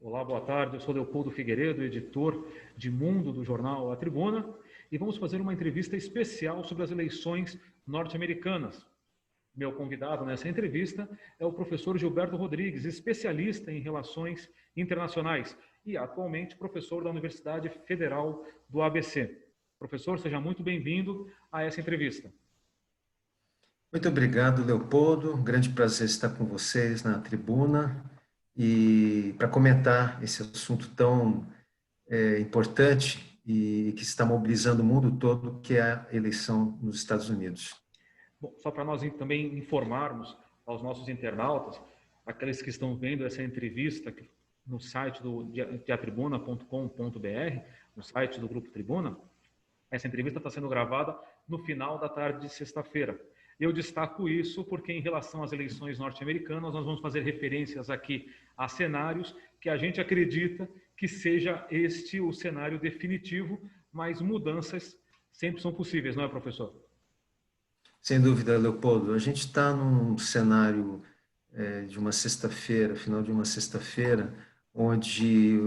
Olá, boa tarde. Eu sou Leopoldo Figueiredo, editor de Mundo do jornal A Tribuna, e vamos fazer uma entrevista especial sobre as eleições norte-americanas. Meu convidado nessa entrevista é o professor Gilberto Rodrigues, especialista em relações internacionais e atualmente professor da Universidade Federal do ABC. Professor, seja muito bem-vindo a essa entrevista. Muito obrigado, Leopoldo. Um grande prazer estar com vocês na tribuna e para comentar esse assunto tão importante e que está mobilizando o mundo todo, que é a eleição nos Estados Unidos. Bom, só para nós também informarmos aos nossos internautas, aqueles que estão vendo essa entrevista no site do diatribuna.com.br, no site do Grupo Tribuna, essa entrevista está sendo gravada no final da tarde de sexta-feira. Eu destaco isso porque, em relação às eleições norte-americanas, nós vamos fazer referências aqui a cenários que a gente acredita que seja este o cenário definitivo, mas mudanças sempre são possíveis, não é, professor? Sem dúvida, Leopoldo. A gente está num cenário de uma sexta-feira, final de uma sexta-feira, onde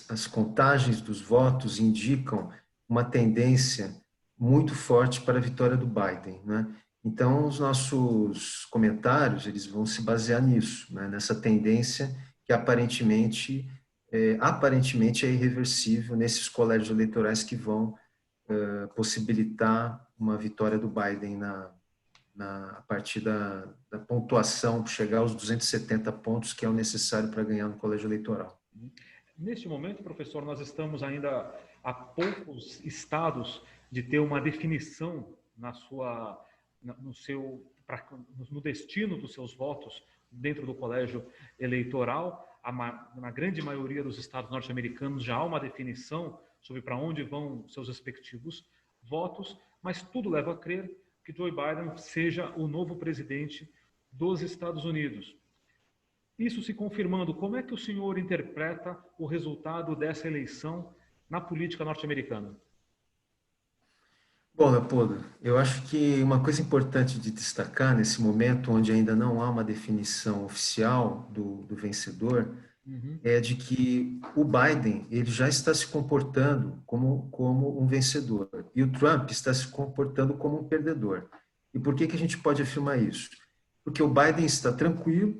as contagens dos votos indicam uma tendência muito forte para a vitória do Biden, né? Então, os nossos comentários eles vão se basear nisso, né? Nessa tendência que aparentemente é irreversível nesses colégios eleitorais que vão possibilitar uma vitória do Biden a partir da pontuação, chegar aos 270 pontos, que é o necessário para ganhar no colégio eleitoral. Neste momento, professor, nós estamos ainda a poucos estados de ter uma definição no destino dos seus votos dentro do colégio eleitoral. Na grande maioria dos estados norte-americanos já há uma definição sobre para onde vão seus respectivos votos, mas tudo leva a crer que Joe Biden seja o novo presidente dos Estados Unidos. Isso se confirmando, como é que o senhor interpreta o resultado dessa eleição na política norte-americana? Bom, Leopoldo, eu acho que uma coisa importante de destacar nesse momento, onde ainda não há uma definição oficial do vencedor, é de que o Biden ele já está se comportando como um vencedor e o Trump está se comportando como um perdedor. E por que a gente pode afirmar isso? Porque o Biden está tranquilo,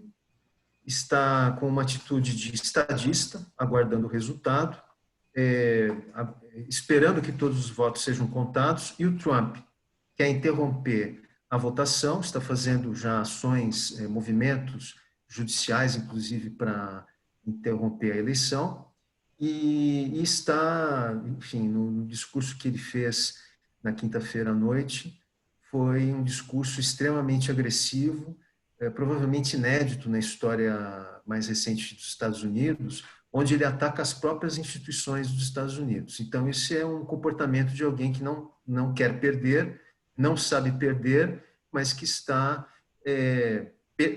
está com uma atitude de estadista, aguardando o resultado, esperando que todos os votos sejam contados, e o Trump quer interromper a votação, está fazendo já ações, movimentos judiciais, inclusive, para interromper a eleição, e está, enfim, no discurso que ele fez na quinta-feira à noite, foi um discurso extremamente agressivo, provavelmente inédito na história mais recente dos Estados Unidos, onde ele ataca as próprias instituições dos Estados Unidos. Então, isso é um comportamento de alguém que não quer perder, não sabe perder, mas que está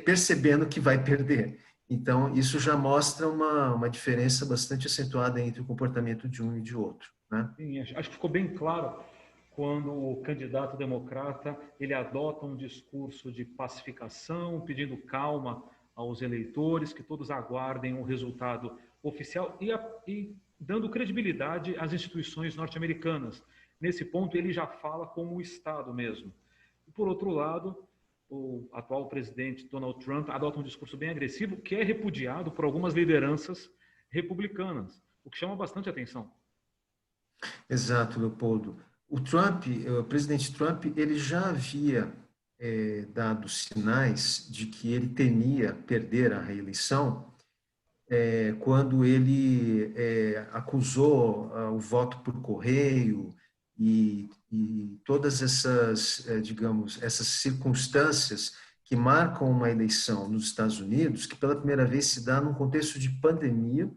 percebendo que vai perder. Então, isso já mostra uma diferença bastante acentuada entre o comportamento de um e de outro, né? Sim, acho que ficou bem claro quando o candidato democrata ele adota um discurso de pacificação, pedindo calma aos eleitores, que todos aguardem o resultado oficial e dando credibilidade às instituições norte-americanas. Nesse ponto, ele já fala como o Estado mesmo. E, por outro lado, o atual presidente Donald Trump adota um discurso bem agressivo, que é repudiado por algumas lideranças republicanas, o que chama bastante atenção. Exato, Leopoldo. O presidente Trump, ele já havia dado sinais de que ele temia perder a reeleição quando ele acusou o voto por correio e todas essas, digamos, essas circunstâncias que marcam uma eleição nos Estados Unidos, que pela primeira vez se dá num contexto de pandemia,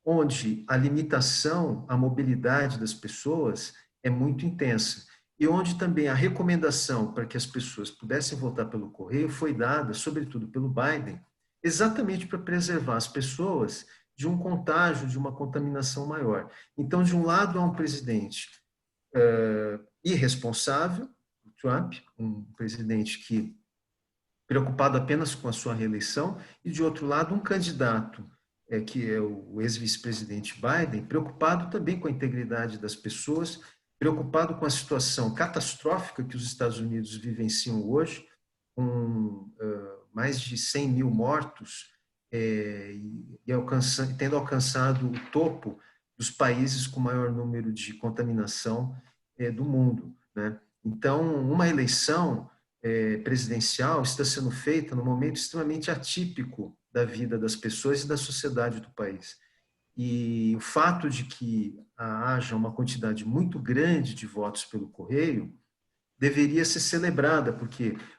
onde a limitação à mobilidade das pessoas é muito intensa e onde também a recomendação para que as pessoas pudessem votar pelo correio foi dada, sobretudo pelo Biden, exatamente para preservar as pessoas de um contágio, de uma contaminação maior. Então, de um lado, há um presidente irresponsável, o Trump, um presidente que preocupado apenas com a sua reeleição, e de outro lado, um candidato que é o ex-vice-presidente Biden, preocupado também com a integridade das pessoas, preocupado com a situação catastrófica que os Estados Unidos vivenciam hoje, com mais de 100 mil mortos tendo alcançado o topo dos países com maior número de contaminação do mundo, né? Então, uma eleição presidencial está sendo feita num momento extremamente atípico da vida das pessoas e da sociedade do país. E o fato de que haja uma quantidade muito grande de votos pelo correio deveria ser celebrada,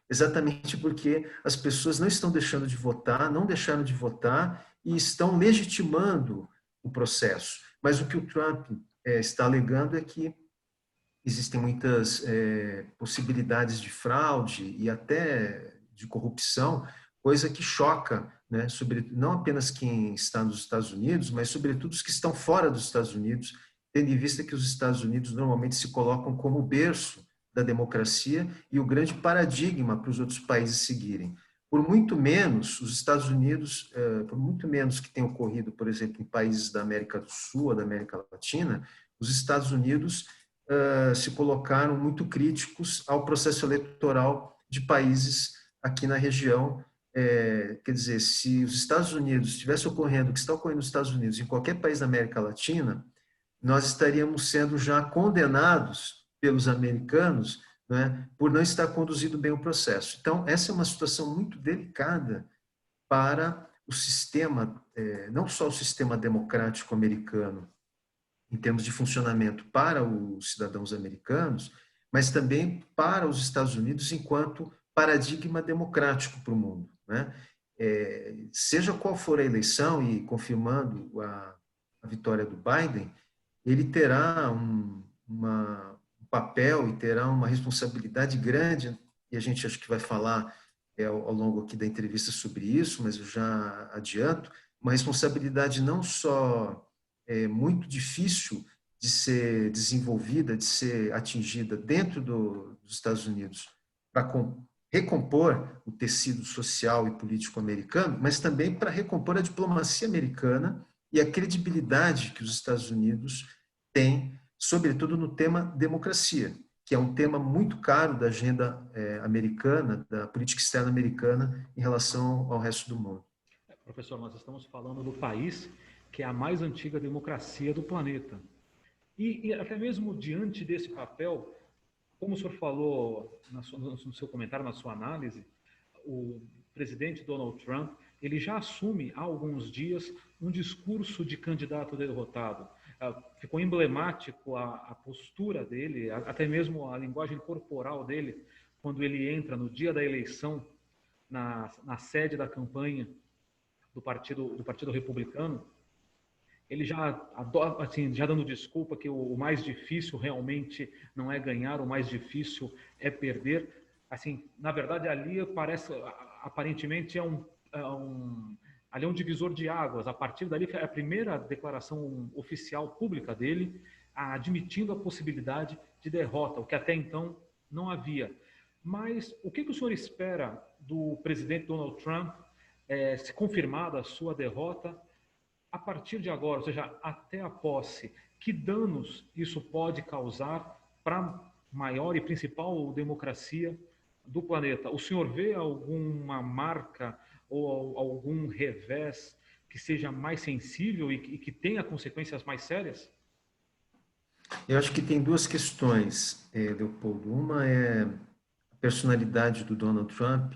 exatamente porque as pessoas não estão deixando de votar, não deixaram de votar e estão legitimando o processo. Mas o que o Trump está alegando é que existem muitas possibilidades de fraude e até de corrupção, coisa que choca, né, não apenas quem está nos Estados Unidos, mas sobretudo os que estão fora dos Estados Unidos, tendo em vista que os Estados Unidos normalmente se colocam como berço da democracia e o grande paradigma para os outros países seguirem. Por muito menos, os Estados Unidos, por muito menos que tenha ocorrido, por exemplo, em países da América do Sul ou da América Latina, os Estados Unidos se colocaram muito críticos ao processo eleitoral de países aqui na região. Quer dizer, se os Estados Unidos estivesse ocorrendo o que está ocorrendo nos Estados Unidos, em qualquer país da América Latina, nós estaríamos sendo já condenados pelos americanos, né, por não estar conduzindo bem o processo. Então, essa é uma situação muito delicada para o sistema, não só o sistema democrático americano, em termos de funcionamento para os cidadãos americanos, mas também para os Estados Unidos enquanto paradigma democrático para o mundo, né? Seja qual for a eleição, e confirmando a vitória do Biden, ele terá um papel e terá uma responsabilidade grande, e a gente acho que vai falar ao longo aqui da entrevista sobre isso, mas eu já adianto, uma responsabilidade não só muito difícil de ser desenvolvida, de ser atingida dentro dos Estados Unidos, para recompor o tecido social e político americano, mas também para recompor a diplomacia americana e a credibilidade que os Estados Unidos têm, sobretudo no tema democracia, que é um tema muito caro da agenda americana, da política externa americana em relação ao resto do mundo. Professor, nós estamos falando do país que é a mais antiga democracia do planeta. E até mesmo diante desse papel, como o senhor falou no seu comentário, na sua análise, o presidente Donald Trump, ele já assume há alguns dias um discurso de candidato derrotado. Ficou emblemático a postura dele, até mesmo a linguagem corporal dele, quando ele entra no dia da eleição na sede da campanha do Partido Republicano. Ele já dando desculpa que o mais difícil realmente não é ganhar, o mais difícil é perder. Assim, na verdade, ali aparentemente ali é um divisor de águas. A partir dali, é a primeira declaração oficial pública dele, admitindo a possibilidade de derrota, o que até então não havia. Mas o que o senhor espera do presidente Donald Trump, se confirmada a sua derrota, a partir de agora, ou seja, até a posse? Que danos isso pode causar para a maior e principal democracia do planeta? O senhor vê alguma marca ou algum revés que seja mais sensível e que tenha consequências mais sérias? Eu acho que tem duas questões, Leopoldo. Uma é a personalidade do Donald Trump,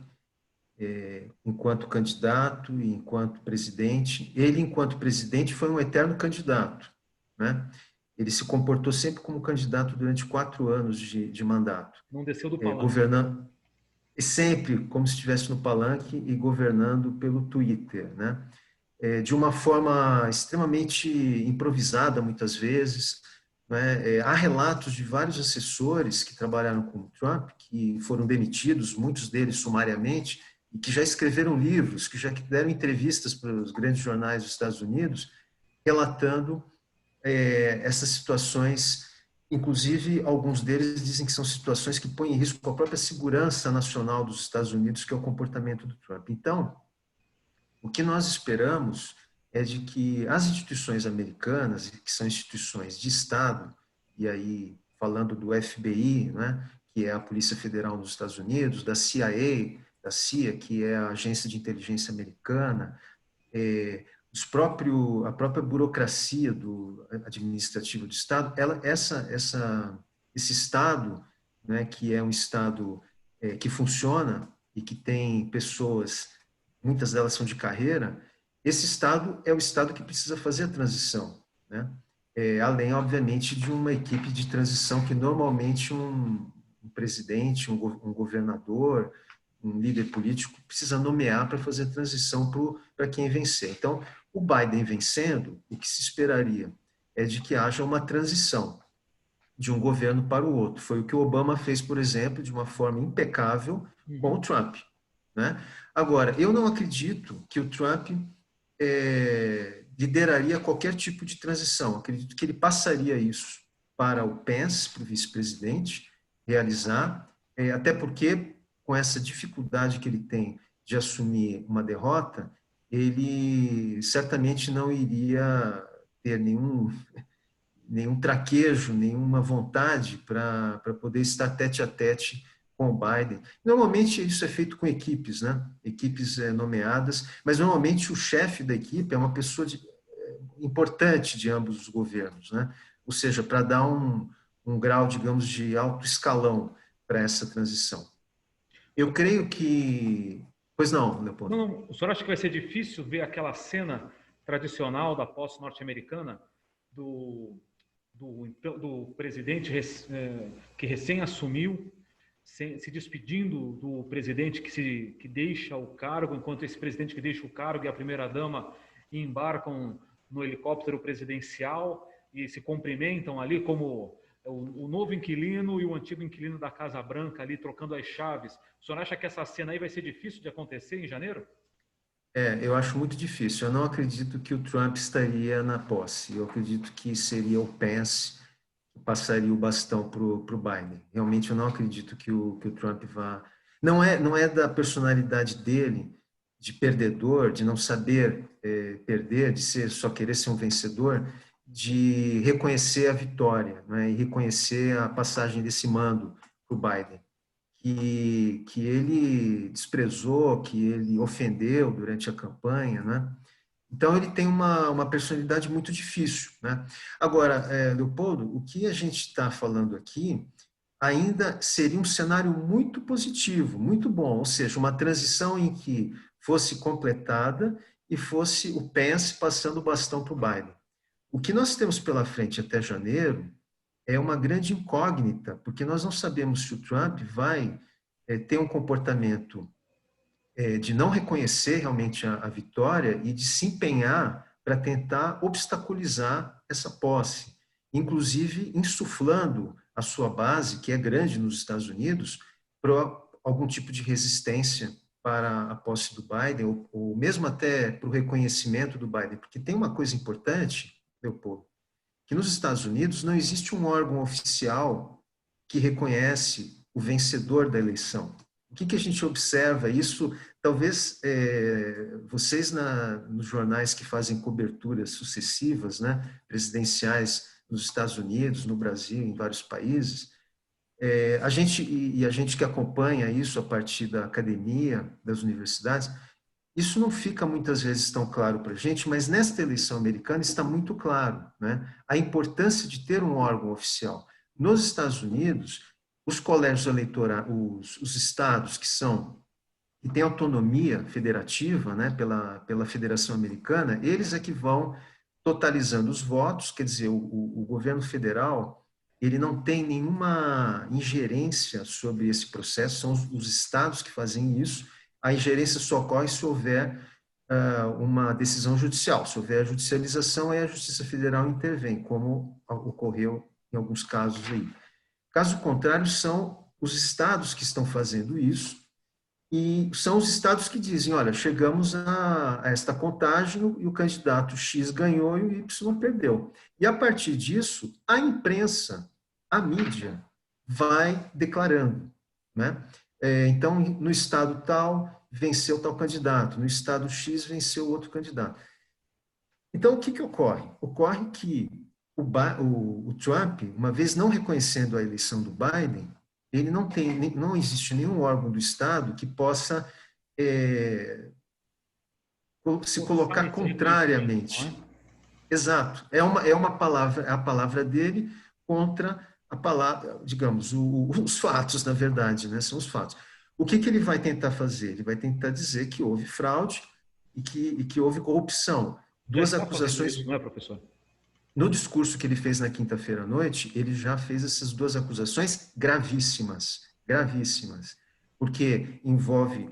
enquanto candidato e enquanto presidente. Ele, enquanto presidente, foi um eterno candidato, né? Ele se comportou sempre como candidato durante 4 anos de mandato. Não desceu do palanque. Governando, sempre como se estivesse no palanque e governando pelo Twitter, né? De uma forma extremamente improvisada, muitas vezes, né? Há relatos de vários assessores que trabalharam com o Trump, que foram demitidos, muitos deles sumariamente, e que já escreveram livros, que já deram entrevistas para os grandes jornais dos Estados Unidos, relatando essas situações. Inclusive, alguns deles dizem que são situações que põem em risco a própria segurança nacional dos Estados Unidos, que é o comportamento do Trump. Então, o que nós esperamos é de que as instituições americanas, que são instituições de Estado, e aí falando do FBI, né, que é a Polícia Federal dos Estados Unidos, da CIA, da CIA, que é a Agência de Inteligência Americana, a própria burocracia do administrativo do Estado, esse Estado, né, que é um Estado que funciona e que tem pessoas, muitas delas são de carreira, esse Estado é o Estado que precisa fazer a transição, né? Além, obviamente, de uma equipe de transição que normalmente um presidente, um governador, um líder político precisa nomear para fazer a transição para quem vencer. Então, o Biden vencendo, o que se esperaria é de que haja uma transição de um governo para o outro. Foi o que o Obama fez, por exemplo, de uma forma impecável com o Trump, né? Agora, eu não acredito que o Trump lideraria qualquer tipo de transição. Acredito que ele passaria isso para o Pence, para o vice-presidente, realizar, até porque, com essa dificuldade que ele tem de assumir uma derrota, ele certamente não iria ter nenhum traquejo, nenhuma vontade para poder estar tete a tete com o Biden. Normalmente isso é feito com equipes, né? Equipes nomeadas, mas normalmente o chefe da equipe é uma pessoa importante de ambos os governos, né? Ou seja, para dar um grau, digamos, de alto escalão para essa transição. Eu creio que... Pois não, Leopoldo. Não, o senhor acha que vai ser difícil ver aquela cena tradicional da posse norte-americana do presidente que recém assumiu, se despedindo do presidente que deixa o cargo, enquanto esse presidente que deixa o cargo e a primeira-dama embarcam no helicóptero presidencial e se cumprimentam ali como o novo inquilino e o antigo inquilino da Casa Branca ali trocando as chaves. O senhor acha que essa cena aí vai ser difícil de acontecer em janeiro? Eu acho muito difícil. Eu não acredito que o Trump estaria na posse. Eu acredito que seria o Pence que passaria o bastão para o Biden. Realmente, eu não acredito que o Trump vá. Não é da personalidade dele de perdedor, de não saber perder, de só querer ser um vencedor, de reconhecer a vitória, né, e reconhecer a passagem desse mando para o Biden que ele desprezou, que ele ofendeu durante a campanha, né? Então, ele tem uma personalidade muito difícil, né? Agora, Leopoldo, o que a gente está falando aqui ainda seria um cenário muito positivo, muito bom, ou seja, uma transição em que fosse completada e fosse o Pence passando o bastão para o Biden. O que nós temos pela frente até janeiro é uma grande incógnita, porque nós não sabemos se o Trump vai ter um comportamento de não reconhecer realmente a vitória e de se empenhar para tentar obstaculizar essa posse, inclusive insuflando a sua base, que é grande nos Estados Unidos, para algum tipo de resistência para a posse do Biden, ou mesmo até para o reconhecimento do Biden, porque tem uma coisa importante, Leopoldo, que nos Estados Unidos não existe um órgão oficial que reconhece o vencedor da eleição. O que a gente observa? Isso, talvez vocês nos jornais que fazem coberturas sucessivas, né, presidenciais nos Estados Unidos, no Brasil, em vários países, a gente que acompanha isso a partir da academia, das universidades, isso não fica muitas vezes tão claro para a gente, mas nesta eleição americana está muito claro, né? A importância de ter um órgão oficial. Nos Estados Unidos, os colégios eleitorais, os estados que têm autonomia federativa, né, pela Federação Americana, eles é que vão totalizando os votos, quer dizer, o governo federal ele não tem nenhuma ingerência sobre esse processo, são os estados que fazem isso. A ingerência só ocorre se houver uma decisão judicial. Se houver judicialização, aí a Justiça Federal intervém, como ocorreu em alguns casos aí. Caso contrário, são os estados que estão fazendo isso e são os estados que dizem, olha, chegamos a esta contagem e o candidato X ganhou e o Y perdeu. E a partir disso, a imprensa, a mídia, vai declarando, né? Então, no estado tal, venceu tal candidato, no estado X, venceu outro candidato. Então, o que que ocorre? Ocorre que o Trump, uma vez não reconhecendo a eleição do Biden, ele não existe nenhum órgão do Estado que possa se Forçar colocar esse reconhecimento, não é? contrariamente. Exato. É uma palavra, é a palavra dele contra a palavra, digamos, os fatos, na verdade, né? São os fatos. O que que ele vai tentar fazer? Ele vai tentar dizer que houve fraude e que houve corrupção. Já Duas está fazendo acusações. isso, não é, professor? No discurso que ele fez na quinta-feira à noite, ele já fez essas duas acusações gravíssimas, gravíssimas, porque envolve,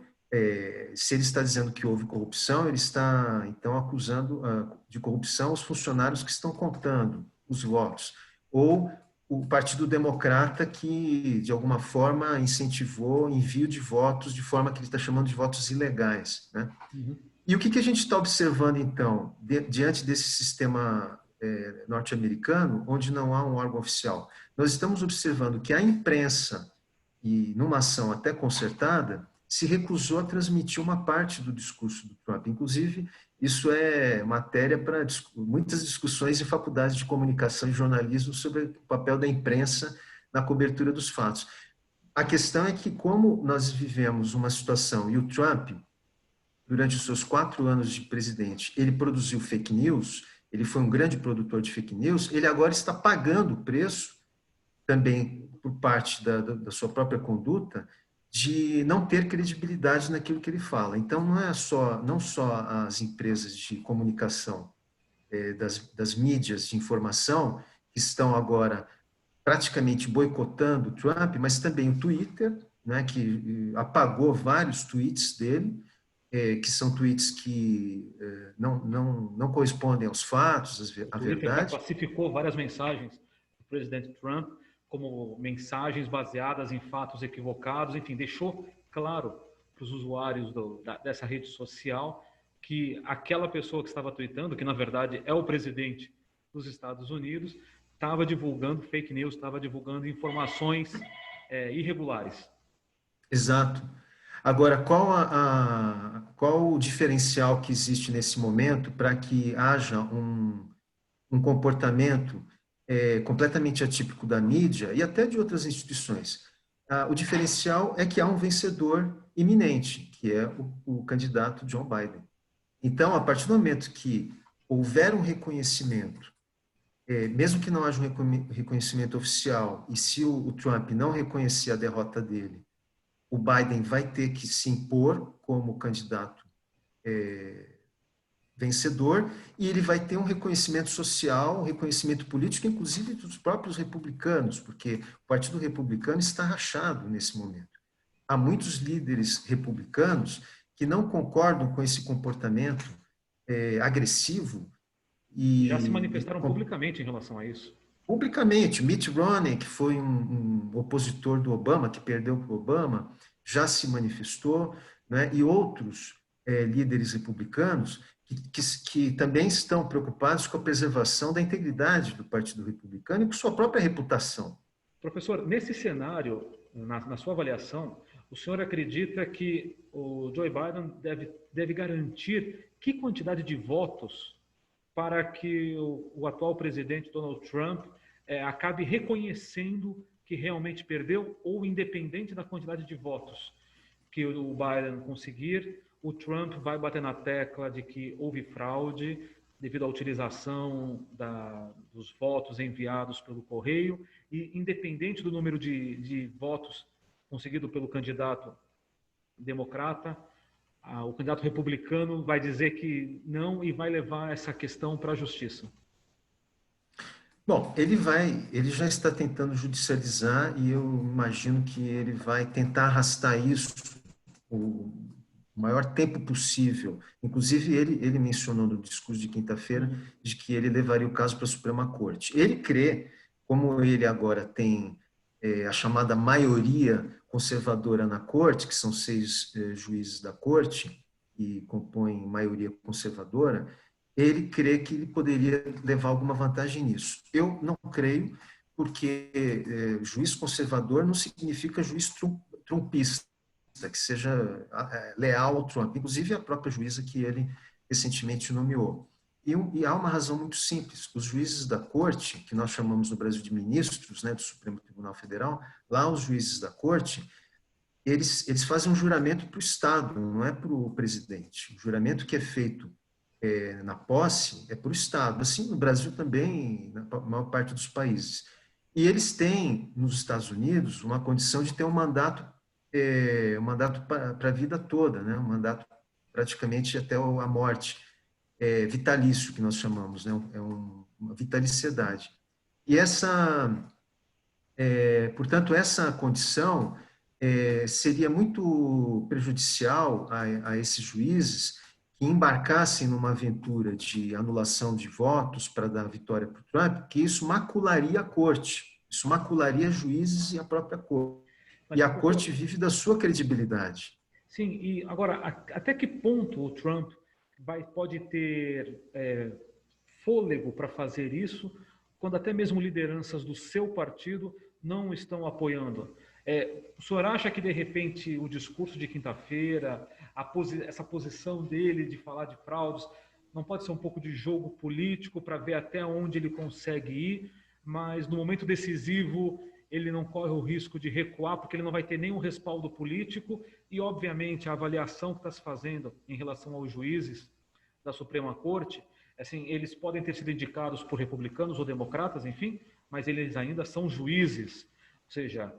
se ele está dizendo que houve corrupção, ele está, então, acusando de corrupção os funcionários que estão contando os votos, ou o Partido Democrata que, de alguma forma, incentivou o envio de votos de forma que ele está chamando de votos ilegais, né? Uhum. E o que que a gente está observando, então, diante desse sistema norte-americano, onde não há um órgão oficial? Nós estamos observando que a imprensa, e numa ação até concertada, se recusou a transmitir uma parte do discurso do Trump. Inclusive, isso é matéria para muitas discussões em faculdades de comunicação e jornalismo sobre o papel da imprensa na cobertura dos fatos. A questão é que, como nós vivemos uma situação, e o Trump, durante os seus 4 anos de presidente, ele produziu fake news, ele foi um grande produtor de fake news, ele agora está pagando o preço, também por parte da sua própria conduta, de não ter credibilidade naquilo que ele fala. Então, não só as empresas de comunicação, das mídias de informação, que estão agora praticamente boicotando o Trump, mas também o Twitter, né, que apagou vários tweets dele, que são tweets que não correspondem aos fatos, O à Twitter já verdade. classificou várias mensagens do presidente Trump como mensagens baseadas em fatos equivocados, enfim, deixou claro para os usuários dessa rede social que aquela pessoa que estava tweetando, que na verdade é o presidente dos Estados Unidos, estava divulgando fake news, estava divulgando informações irregulares. Exato. Agora, qual o diferencial que existe nesse momento para que haja um comportamento completamente atípico da mídia e até de outras instituições? O diferencial é que há um vencedor iminente, que é o candidato John Biden. Então, a partir do momento que houver um reconhecimento, mesmo que não haja um reconhecimento oficial, e se o Trump não reconhecer a derrota dele, o Biden vai ter que se impor como candidato vencedor, e ele vai ter um reconhecimento social, um reconhecimento político, inclusive dos próprios republicanos, porque o Partido Republicano está rachado nesse momento. Há muitos líderes republicanos que não concordam com esse comportamento agressivo Já se e manifestaram publicamente em relação a isso. publicamente. Mitt Romney, que foi um opositor do Obama, que perdeu para o Obama, já se manifestou, né? E outros líderes republicanos que também estão preocupados com a preservação da integridade do Partido Republicano e com sua própria reputação. Professor, nesse cenário, na sua avaliação, o senhor acredita que o Joe Biden deve garantir que quantidade de votos para que o atual presidente Donald Trump acabe reconhecendo que realmente perdeu, ou independente da quantidade de votos que o Biden conseguir, o Trump vai bater na tecla de que houve fraude devido à utilização dos votos enviados pelo correio, e independente do número de votos conseguido pelo candidato democrata, o candidato republicano vai dizer que não e vai levar essa questão para a justiça. Bom, ele já está tentando judicializar e eu imagino que ele vai tentar arrastar isso o maior tempo possível. Inclusive, ele mencionou no discurso de quinta-feira de que ele levaria o caso para a Suprema Corte. Ele crê, como ele agora tem a chamada maioria conservadora na Corte, que são 6 juízes da Corte, e compõem maioria conservadora, ele crê que ele poderia levar alguma vantagem nisso. Eu não creio, porque juiz conservador não significa juiz trumpista, que seja leal ao Trump, inclusive a própria juíza que ele recentemente nomeou. E há uma razão muito simples. Os juízes da corte, que nós chamamos no Brasil de ministros, né, do Supremo Tribunal Federal, lá os juízes da corte, eles fazem um juramento para o Estado, não é para o presidente. O juramento que é feito na posse é para o Estado. Assim, no Brasil também, na maior parte dos países. E eles têm, nos Estados Unidos, uma condição de ter um mandato para a vida toda, né? Um mandato praticamente até a morte, vitalício, que nós chamamos, né? Uma vitaliciedade. E portanto, essa condição seria muito prejudicial a esses juízes que embarcassem numa aventura de anulação de votos para dar vitória para o Trump, que isso macularia a corte, isso macularia juízes e a própria corte. E Mas, a corte vive da sua credibilidade. sim, e agora, até que ponto o Trump pode ter fôlego para fazer isso, quando até mesmo lideranças do seu partido não estão apoiando? O senhor acha que, de repente, o discurso de quinta-feira, essa posição dele de falar de fraudes, não pode ser um pouco de jogo político para ver até onde ele consegue ir, mas no momento decisivo ele não corre o risco de recuar, porque ele não vai ter nenhum respaldo político e, obviamente, a avaliação que está se fazendo em relação aos juízes da Suprema Corte, assim, eles podem ter sido indicados por republicanos ou democratas, enfim, mas eles ainda são juízes. Ou seja,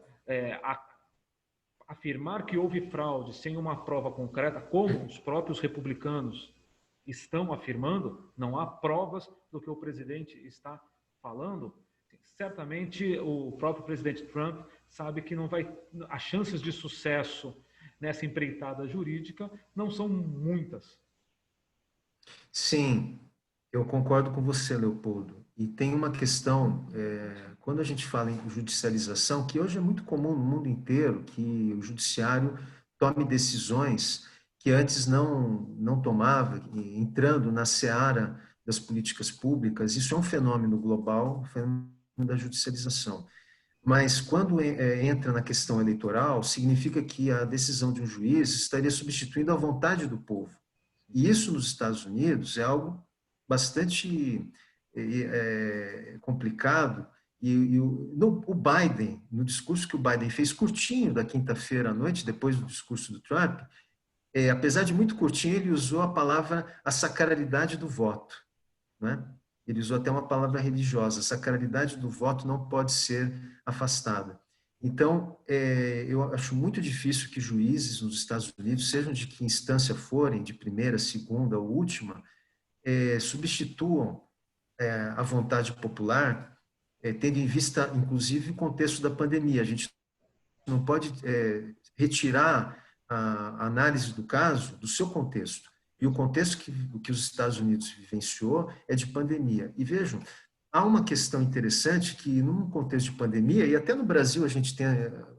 afirmar que houve fraude sem uma prova concreta, como os próprios republicanos estão afirmando, não há provas do que o presidente está falando. Certamente o próprio presidente Trump sabe que não vai, as chances de sucesso nessa empreitada jurídica não são muitas. Sim, eu concordo com você, Leopoldo. E tem uma questão, quando a gente fala em judicialização, que hoje é muito comum no mundo inteiro, que o judiciário tome decisões que antes não tomava, entrando na seara das políticas públicas. Isso é um fenômeno global, um fenômeno da judicialização. Mas quando entra na questão eleitoral, significa que a decisão de um juiz estaria substituindo a vontade do povo. E isso nos Estados Unidos é algo bastante complicado. E o Biden, no discurso que o Biden fez curtinho da quinta-feira à noite, depois do discurso do Trump, apesar de muito curtinho, ele usou a palavra a sacralidade do voto, né? Ele usou até uma palavra religiosa. A sacralidade do voto não pode ser afastada. Então, eu acho muito difícil que juízes nos Estados Unidos, sejam de que instância forem, de primeira, segunda ou última, substituam a vontade popular, tendo em vista, inclusive, o contexto da pandemia. A gente não pode retirar a análise do caso do seu contexto. E o contexto que os Estados Unidos vivenciou é de pandemia. E vejam, há uma questão interessante que, num contexto de pandemia, e até no Brasil a gente tem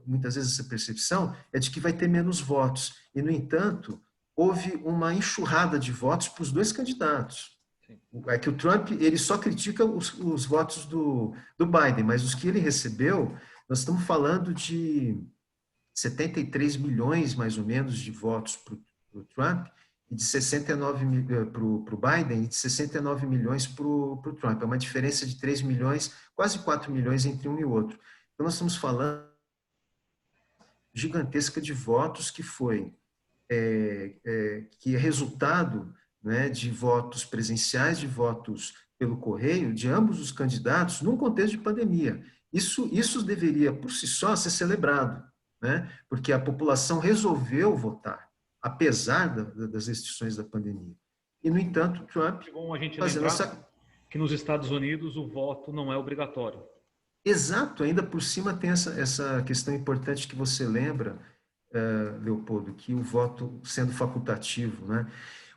muitas vezes essa percepção, é de que vai ter menos votos. E, no entanto, houve uma enxurrada de votos para os dois candidatos. É que o Trump ele só critica os votos do Biden, mas os que ele recebeu, nós estamos falando de 73 milhões, mais ou menos, de votos para o Trump, e de 69 para o Biden, e de 69 milhões para o Trump. É uma diferença de 3 milhões, quase 4 milhões entre um e outro. Então, nós estamos falando gigantesca de votos que foi que é resultado, né, de votos presenciais, de votos pelo correio, de ambos os candidatos, num contexto de pandemia. Isso deveria, por si só, ser celebrado, né, porque a população resolveu votar, apesar das restrições da pandemia. E, no entanto, Trump... É bom a gente lembrar que nos Estados Unidos o voto não é obrigatório. Exato, ainda por cima tem essa questão importante que você lembra, Leopoldo, que o voto sendo facultativo, né?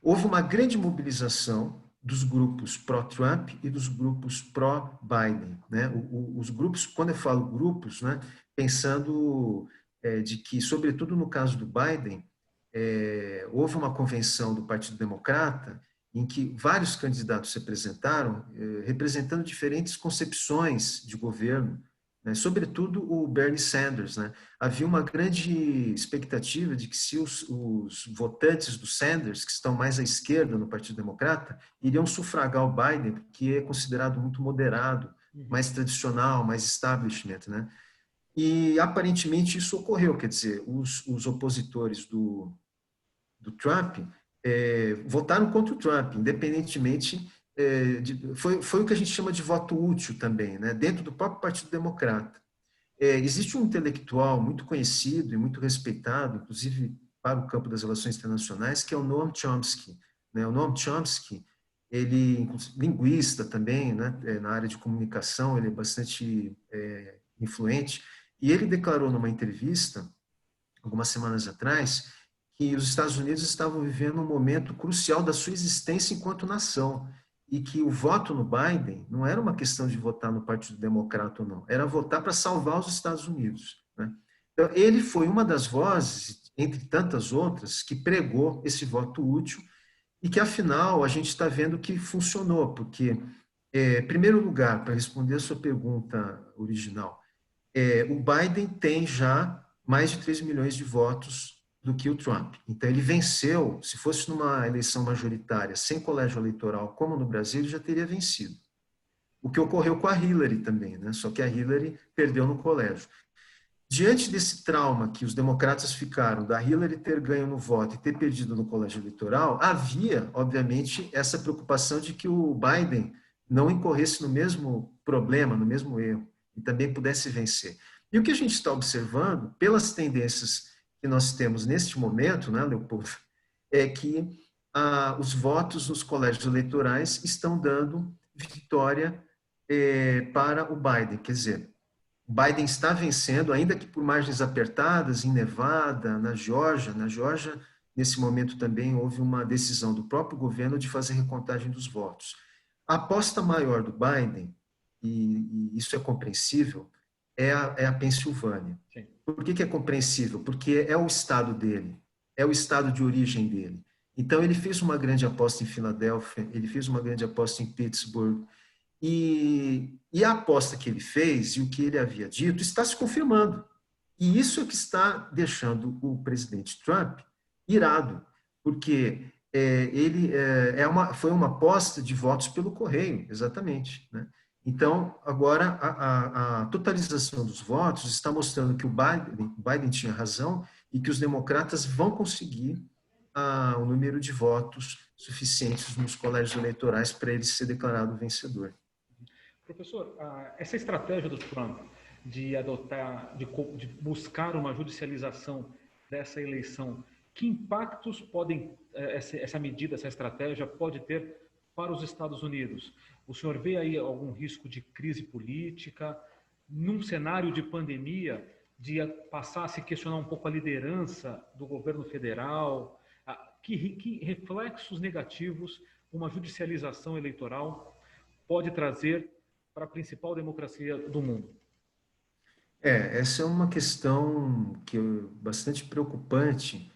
Houve uma grande mobilização dos grupos pró-Trump e dos grupos pró-Biden, né? Os grupos, quando eu falo grupos, né, pensando de que, sobretudo no caso do Biden, houve uma convenção do Partido Democrata em que vários candidatos se apresentaram, representando diferentes concepções de governo né? Sobretudo o Bernie Sanders, né? Havia uma grande expectativa de que se os votantes do Sanders, que estão mais à esquerda no Partido Democrata, iriam sufragar o Biden, que é considerado muito moderado, Uhum. mais tradicional, mais establishment, né? E aparentemente isso ocorreu, quer dizer, os opositores do Trump votaram contra o Trump, independentemente foi o que a gente chama de voto útil também, né? Dentro do próprio Partido Democrata. Existe um intelectual muito conhecido e muito respeitado, inclusive para o campo das relações internacionais, que é o Noam Chomsky, né? O Noam Chomsky, ele linguista também, né? Na área de comunicação, ele é bastante influente, e ele declarou numa entrevista algumas semanas atrás, que os Estados Unidos estavam vivendo um momento crucial da sua existência enquanto nação e que o voto no Biden não era uma questão de votar no Partido Democrata ou não, era votar para salvar os Estados Unidos, né? Então, ele foi uma das vozes, entre tantas outras, que pregou esse voto útil e que, afinal, a gente está vendo que funcionou, porque, em primeiro lugar, para responder a sua pergunta original, o Biden tem já mais de 3 milhões de votos do que o Trump. Então, ele venceu, se fosse numa eleição majoritária, sem colégio eleitoral, como no Brasil, ele já teria vencido. O que ocorreu com a Hillary também, né? Só que a Hillary perdeu no colégio. Diante desse trauma que os democratas ficaram, da Hillary ter ganho no voto e ter perdido no colégio eleitoral, havia, obviamente, essa preocupação de que o Biden não incorresse no mesmo problema, no mesmo erro, e também pudesse vencer. E o que a gente está observando, pelas tendências que nós temos neste momento, né, Leopoldo, é que os votos nos colégios eleitorais estão dando vitória para o Biden. Quer dizer, Biden está vencendo, ainda que por margens apertadas, em Nevada, na Geórgia. Na Geórgia, nesse momento também houve uma decisão do próprio governo de fazer recontagem dos votos. A aposta maior do Biden, e isso é compreensível, é a Pensilvânia. Sim. Por que é compreensível? Porque é o estado dele, é o estado de origem dele. Então, ele fez uma grande aposta em Filadélfia, ele fez uma grande aposta em Pittsburgh, e a aposta que ele fez e o que ele havia dito está se confirmando. E isso é que está deixando o presidente Trump irado, porque foi uma aposta de votos pelo correio, exatamente, né? Então, agora, a totalização dos votos está mostrando que o Biden tinha razão e que os democratas vão conseguir o número de votos suficientes nos colégios eleitorais para ele ser declarado vencedor. Professor, essa estratégia do Trump de adotar, de buscar uma judicialização dessa eleição, que impactos podem essa medida, essa estratégia pode ter para os Estados Unidos? O senhor vê aí algum risco de crise política num cenário de pandemia, de passar a se questionar um pouco a liderança do governo federal? Que reflexos negativos uma judicialização eleitoral pode trazer para a principal democracia do mundo? Essa é uma questão que é bastante preocupante,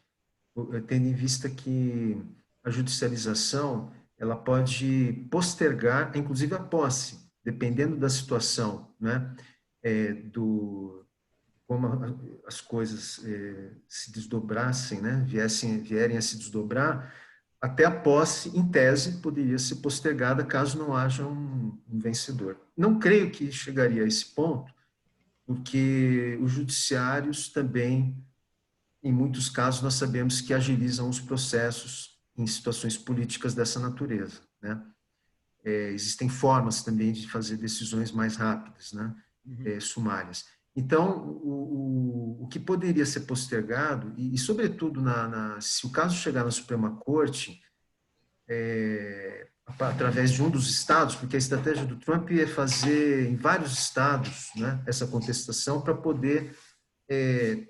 tendo em vista que a judicialização ela pode postergar, inclusive a posse, dependendo da situação, né? Do como as coisas se desdobrassem, né? Vierem a se desdobrar, até a posse, em tese, poderia ser postergada caso não haja um vencedor. Não creio que chegaria a esse ponto, porque os judiciários também, em muitos casos, nós sabemos que agilizam os processos em situações políticas dessa natureza, né? Existem formas também de fazer decisões mais rápidas, né? Uhum. Sumárias. Então, o que poderia ser postergado, sobretudo, se o caso chegar na Suprema Corte, através de um dos estados, porque a estratégia do Trump é fazer em vários estados, né, essa contestação para poder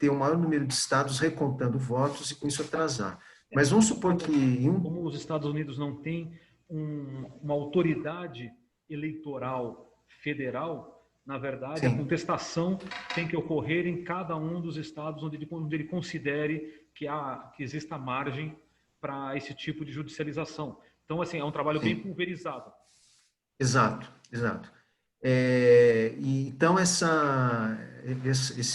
ter o maior número de estados recontando votos e com isso atrasar. Mas vamos supor que como os Estados Unidos não têm uma autoridade eleitoral federal, na verdade, a sim, contestação tem que ocorrer em cada um dos estados onde ele considere que exista margem para esse tipo de judicialização. Então, assim, é um trabalho bem sim, pulverizado. exato, exato. E então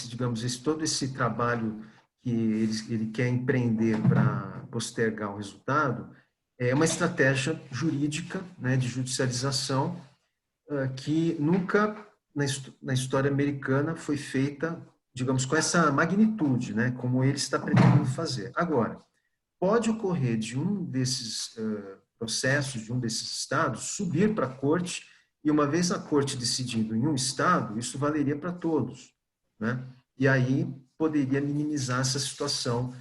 digamos, todo esse trabalho que ele quer empreender para postergar o resultado é uma estratégia jurídica, né, de judicialização, que nunca na história americana foi feita, digamos, com essa magnitude, né, como ele está pretendendo fazer. Agora, pode ocorrer de um desses processos, de um desses estados, subir para a corte, e uma vez a corte decidindo em um estado, isso valeria para todos, né? E aí poderia minimizar essa situação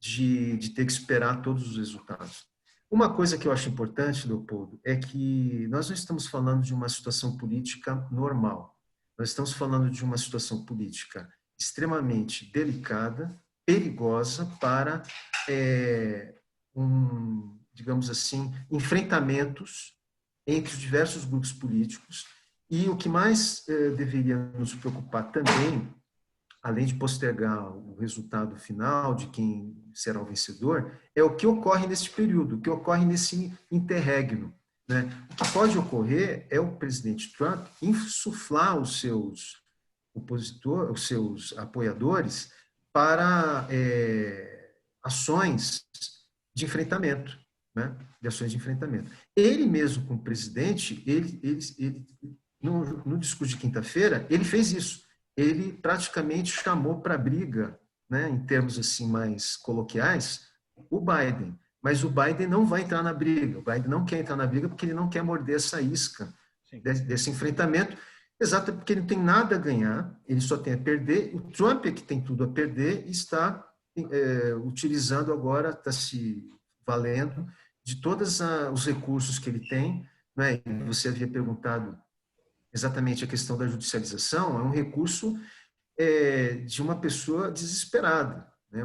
de ter que esperar todos os resultados. Uma coisa que eu acho importante, Leopoldo, é que nós não estamos falando de uma situação política normal. Nós estamos falando de uma situação política extremamente delicada, perigosa para, digamos assim, enfrentamentos entre os diversos grupos políticos. E o que mais deveria nos preocupar também, além de postergar o resultado final de quem será o vencedor, é o que ocorre nesse período, o que ocorre nesse interregno, né? O que pode ocorrer é o presidente Trump insuflar os seus os seus apoiadores para ações de enfrentamento, né? De ações de enfrentamento. Ele mesmo, como presidente, no discurso de quinta-feira, ele fez isso. Ele praticamente chamou para a briga, né, em termos assim mais coloquiais, o Biden. Mas o Biden não vai entrar na briga. O Biden não quer entrar na briga porque ele não quer morder essa isca desse enfrentamento, exato, porque ele não tem nada a ganhar, ele só tem a perder. O Trump é que tem tudo a perder e está utilizando agora, está se valendo de todos os recursos que ele tem. Né? Você havia perguntado exatamente a questão da judicialização, é um recurso de uma pessoa desesperada, né?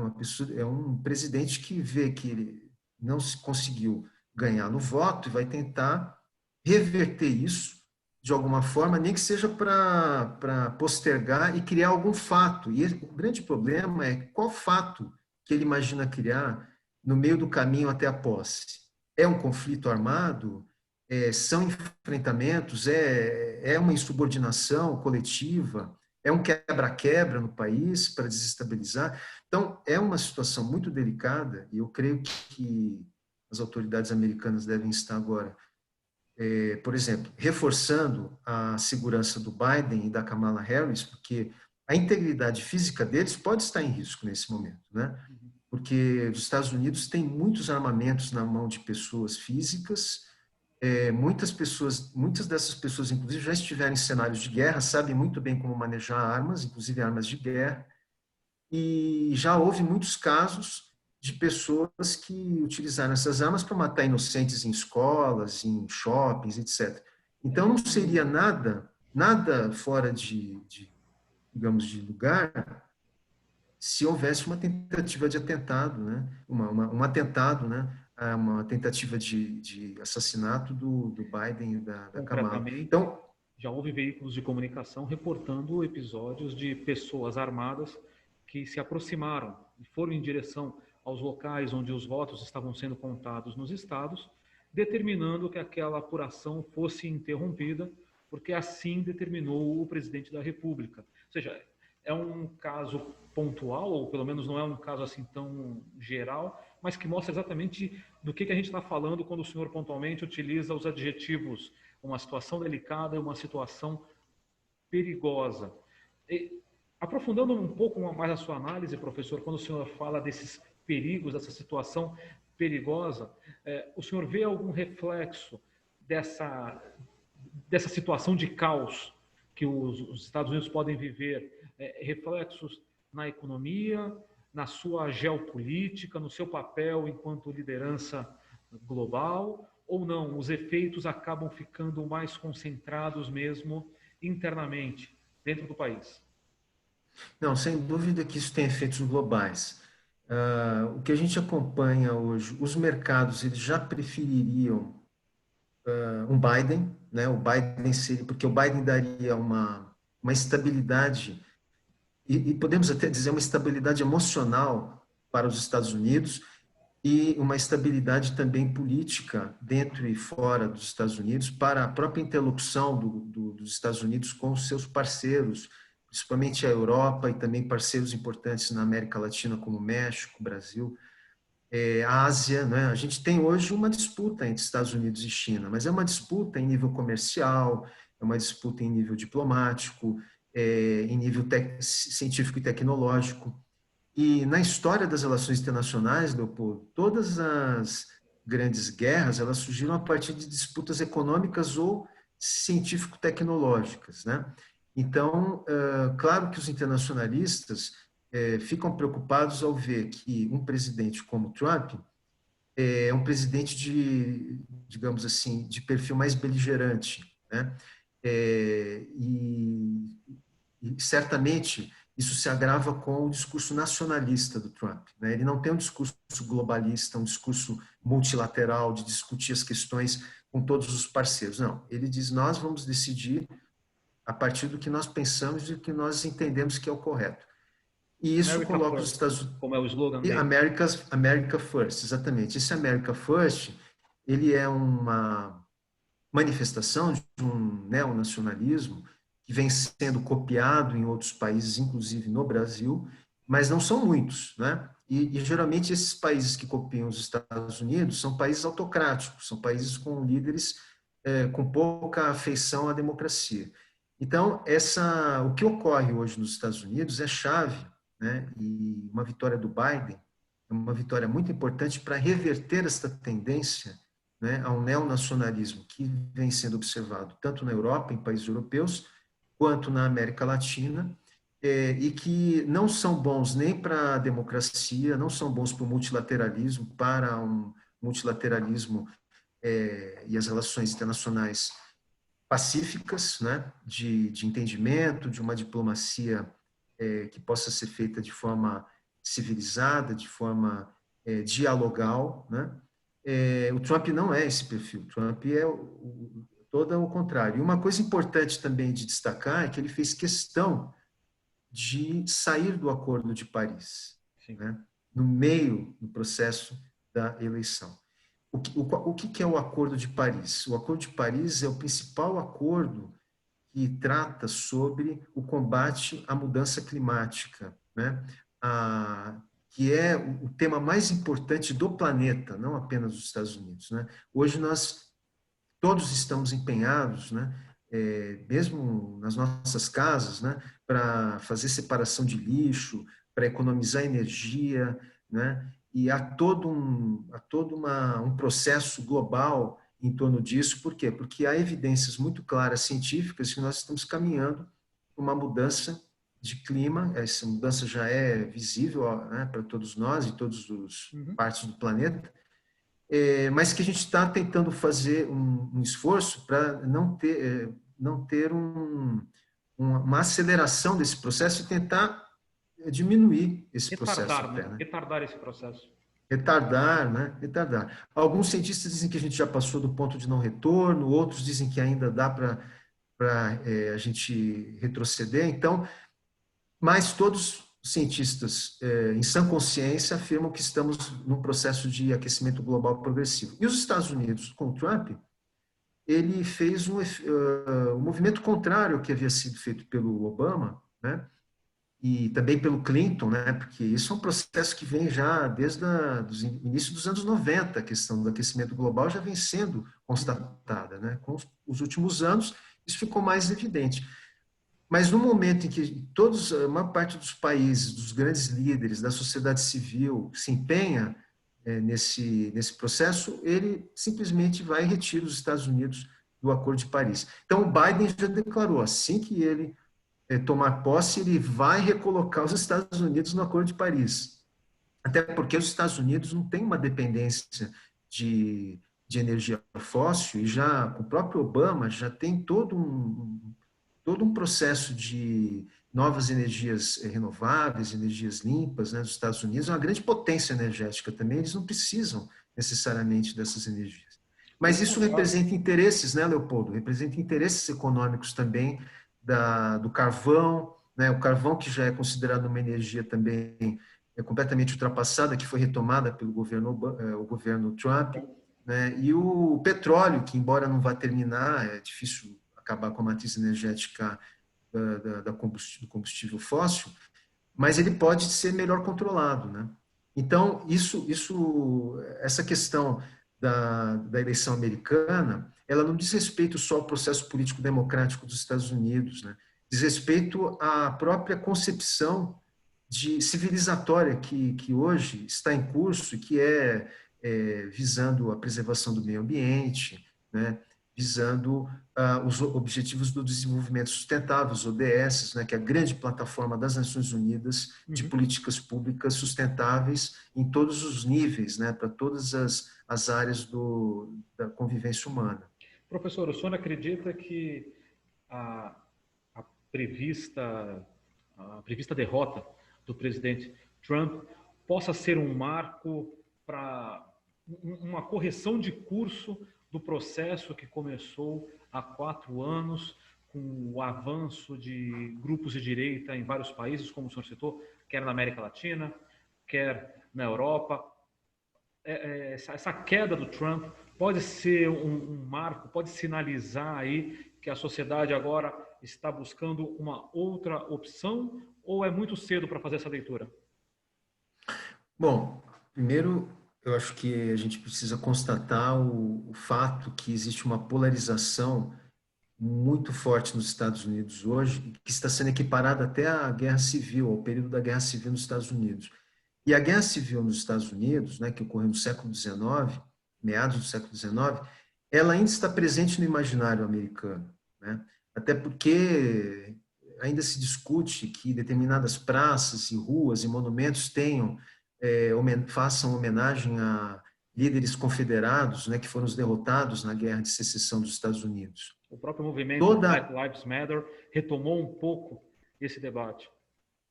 É um presidente que vê que ele não se conseguiu ganhar no voto e vai tentar reverter isso de alguma forma, nem que seja para postergar e criar algum fato. E o grande problema é qual fato que ele imagina criar no meio do caminho até a posse. É um conflito armado? São enfrentamentos? É uma insubordinação coletiva? É um quebra-quebra no país para desestabilizar? Então, é uma situação muito delicada e eu creio que as autoridades americanas devem estar agora, por exemplo, reforçando a segurança do Biden e da Kamala Harris, porque a integridade física deles pode estar em risco nesse momento, né? Porque os Estados Unidos têm muitos armamentos na mão de pessoas físicas, muitas dessas pessoas, inclusive, já estiveram em cenários de guerra, sabem muito bem como manejar armas, inclusive armas de guerra, e já houve muitos casos de pessoas que utilizaram essas armas para matar inocentes em escolas, em shoppings, etc. Então, não seria nada fora digamos, de lugar se houvesse uma tentativa de atentado, né? Um atentado, né? Uma tentativa de assassinato do Biden e da Kamala. Então, já houve veículos de comunicação reportando episódios de pessoas armadas que se aproximaram e foram em direção aos locais onde os votos estavam sendo contados nos estados, determinando que aquela apuração fosse interrompida, porque assim determinou o presidente da República. Ou seja, é um caso pontual, ou pelo menos não é um caso assim tão geral, mas que mostra exatamente do que a gente está falando quando o senhor pontualmente utiliza os adjetivos uma situação delicada e uma situação perigosa. E, aprofundando um pouco mais a sua análise, professor, quando o senhor fala desses perigos, dessa situação perigosa, o senhor vê algum reflexo dessa situação de caos que os Estados Unidos podem viver, reflexos na economia, na sua geopolítica, no seu papel enquanto liderança global, ou não? Os efeitos acabam ficando mais concentrados mesmo internamente, dentro do país? Não, sem dúvida que isso tem efeitos globais. O que a gente acompanha hoje, os mercados eles já prefeririam um Biden, né? O Biden seria, porque o Biden daria uma estabilidade e podemos até dizer uma estabilidade emocional para os Estados Unidos, e uma estabilidade também política dentro e fora dos Estados Unidos para a própria interlocução dos Estados Unidos com os seus parceiros, principalmente a Europa e também parceiros importantes na América Latina como México, Brasil, a Ásia, né? A gente tem hoje uma disputa entre Estados Unidos e China, mas é uma disputa em nível comercial, é uma disputa em nível diplomático, em nível científico e tecnológico. E na história das relações internacionais, Leopoldo, todas as grandes guerras, elas surgiram a partir de disputas econômicas ou científico-tecnológicas, né? Então, claro que os internacionalistas ficam preocupados ao ver que um presidente como Trump é um presidente digamos assim, de perfil mais beligerante, né? E certamente isso se agrava com o discurso nacionalista do Trump, né? Ele não tem um discurso globalista, um discurso multilateral de discutir as questões com todos os parceiros. Não, ele diz: nós vamos decidir a partir do que nós pensamos e do que nós entendemos que é o correto. E isso America coloca os First, Estados Unidos... como é o slogan E dele. America First, exatamente. Esse America First, ele é uma manifestação de um neonacionalismo que vem sendo copiado em outros países, inclusive no Brasil, mas não são muitos, né? E geralmente esses países que copiam os Estados Unidos são países autocráticos, são países com líderes com pouca afeição à democracia. Então, o que ocorre hoje nos Estados Unidos é chave, né? E uma vitória do Biden é uma vitória muito importante para reverter esta tendência, né, a um neonacionalismo que vem sendo observado tanto na Europa, em países europeus, quanto na América Latina, e que não são bons nem para a democracia, não são bons para um multilateralismo e as relações internacionais pacíficas, né, de entendimento, de uma diplomacia que possa ser feita de forma civilizada, de forma dialogal, né? O Trump não é esse perfil. O Trump é todo o contrário. E uma coisa importante também de destacar é que ele fez questão de sair do Acordo de Paris, Sim. né? No meio do processo da eleição. O que é o Acordo de Paris? O Acordo de Paris é o principal acordo que trata sobre o combate à mudança climática, né? Que é o tema mais importante do planeta, não apenas dos Estados Unidos, né? Hoje nós todos estamos empenhados, né? Mesmo nas nossas casas, né? Para fazer separação de lixo, para economizar energia, né? E há todo um processo global em torno disso. Por quê? Porque há evidências muito claras científicas que nós estamos caminhando para uma mudança de clima. Essa mudança já é visível, né, para todos nós e todas as partes do planeta, mas que a gente está tentando fazer um esforço para não ter uma aceleração desse processo e tentar diminuir esse processo Retardar, até, né? né? Retardar esse processo. Retardar, né? Retardar. Alguns cientistas dizem que a gente já passou do ponto de não retorno, outros dizem que ainda dá para a gente retroceder. Então, mas todos os cientistas, em sã consciência, afirmam que estamos num processo de aquecimento global progressivo. E os Estados Unidos, com o Trump, ele fez um movimento contrário ao que havia sido feito pelo Obama, né? E também pelo Clinton, né? Porque isso é um processo que vem já desde o início dos anos 90, a questão do aquecimento global já vem sendo constatada, né? Com os últimos anos, isso ficou mais evidente. Mas no momento em que a maior parte dos países, dos grandes líderes da sociedade civil se empenha nesse processo, ele simplesmente vai e retira os Estados Unidos do Acordo de Paris. Então, o Biden já declarou, assim que ele tomar posse, ele vai recolocar os Estados Unidos no Acordo de Paris. Até porque os Estados Unidos não têm uma dependência de energia fóssil, e já o próprio Obama já tem todo um processo de novas energias renováveis, energias limpas, né, dos Estados Unidos. É uma grande potência energética também, eles não precisam necessariamente dessas energias. Mas isso representa interesses, né, Leopoldo? Representa interesses econômicos também do carvão, né? O carvão que já é considerado uma energia também completamente ultrapassada, que foi retomada pelo o governo Trump, né? E o petróleo, que embora não vá terminar, é difícil acabar com a matriz energética do combustível fóssil, mas ele pode ser melhor controlado, né? Então, essa questão da eleição americana, ela não diz respeito só ao processo político democrático dos Estados Unidos, né? Diz respeito à própria concepção de civilizatória que hoje está em curso e que visando a preservação do meio ambiente, né? Visando os Objetivos do Desenvolvimento Sustentável, os ODS, né, que é a grande plataforma das Nações Unidas de políticas públicas sustentáveis em todos os níveis, né, para todas as áreas da convivência humana. Professor, o senhor acredita que a, a prevista, a prevista derrota do presidente Trump possa ser um marco para uma correção de curso do processo que começou há 4 anos, com o avanço de grupos de direita em vários países, como o senhor citou, quer na América Latina, quer na Europa. Essa queda do Trump pode ser um marco, pode sinalizar aí que a sociedade agora está buscando uma outra opção, ou é muito cedo para fazer essa leitura? Bom, primeiro, eu acho que a gente precisa constatar o fato que existe uma polarização muito forte nos Estados Unidos hoje, que está sendo equiparada até à Guerra Civil, ao período da Guerra Civil nos Estados Unidos. E a Guerra Civil nos Estados Unidos, né, que ocorreu no século XIX, meados do século XIX, ela ainda está presente no imaginário americano, né? Até porque ainda se discute que determinadas praças e ruas e monumentos façam homenagem a líderes confederados, né, que foram os derrotados na Guerra de Secessão dos Estados Unidos. O próprio movimento Black Lives Matter retomou um pouco esse debate.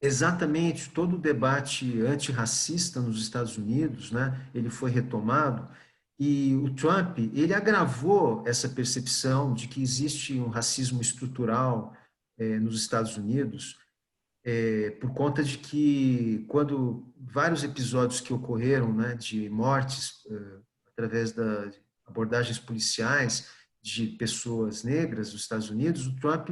Exatamente, todo o debate antirracista nos Estados Unidos, né, ele foi retomado, e o Trump, ele agravou essa percepção de que existe um racismo estrutural nos Estados Unidos, por conta de que, quando vários episódios que ocorreram, né, de mortes através de abordagens policiais de pessoas negras nos Estados Unidos, o Trump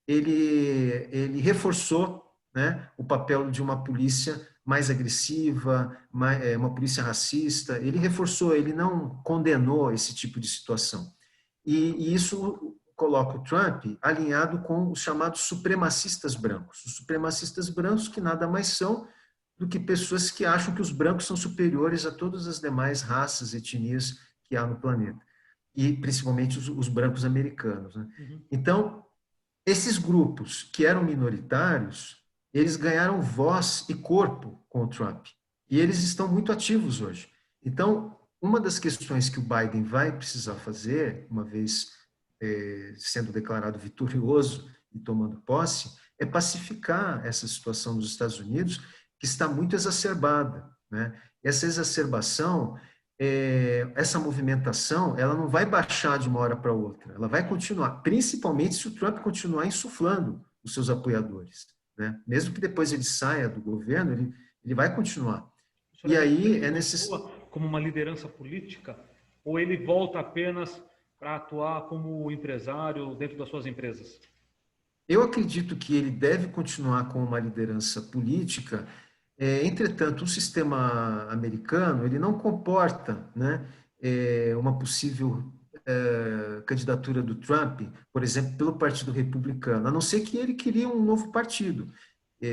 ele reforçou, né, o papel de uma polícia mais agressiva, uma polícia racista. Ele reforçou, ele não condenou esse tipo de situação. E isso coloca o Trump alinhado com os chamados supremacistas brancos. Os supremacistas brancos que nada mais são do que pessoas que acham que os brancos são superiores a todas as demais raças, etnias que há no planeta. E principalmente os brancos americanos, né? Então, esses grupos que eram minoritários, eles ganharam voz e corpo com o Trump. E eles estão muito ativos hoje. Então, uma das questões que o Biden vai precisar fazer, uma vez sendo declarado vitorioso e tomando posse, é pacificar essa situação nos Estados Unidos, que está muito exacerbada, né? Essa exacerbação, essa movimentação, ela não vai baixar de uma hora para outra, ela vai continuar, principalmente se o Trump continuar insuflando os seus apoiadores, né? Mesmo que depois ele saia do governo, ele vai continuar. E aí é necessário como uma liderança política, ou ele volta apenas para atuar como empresário dentro das suas empresas? Eu acredito que ele deve continuar com uma liderança política. Entretanto, o sistema americano ele não comporta, né, uma possível candidatura do Trump, por exemplo, pelo Partido Republicano, a não ser que ele crie um novo partido.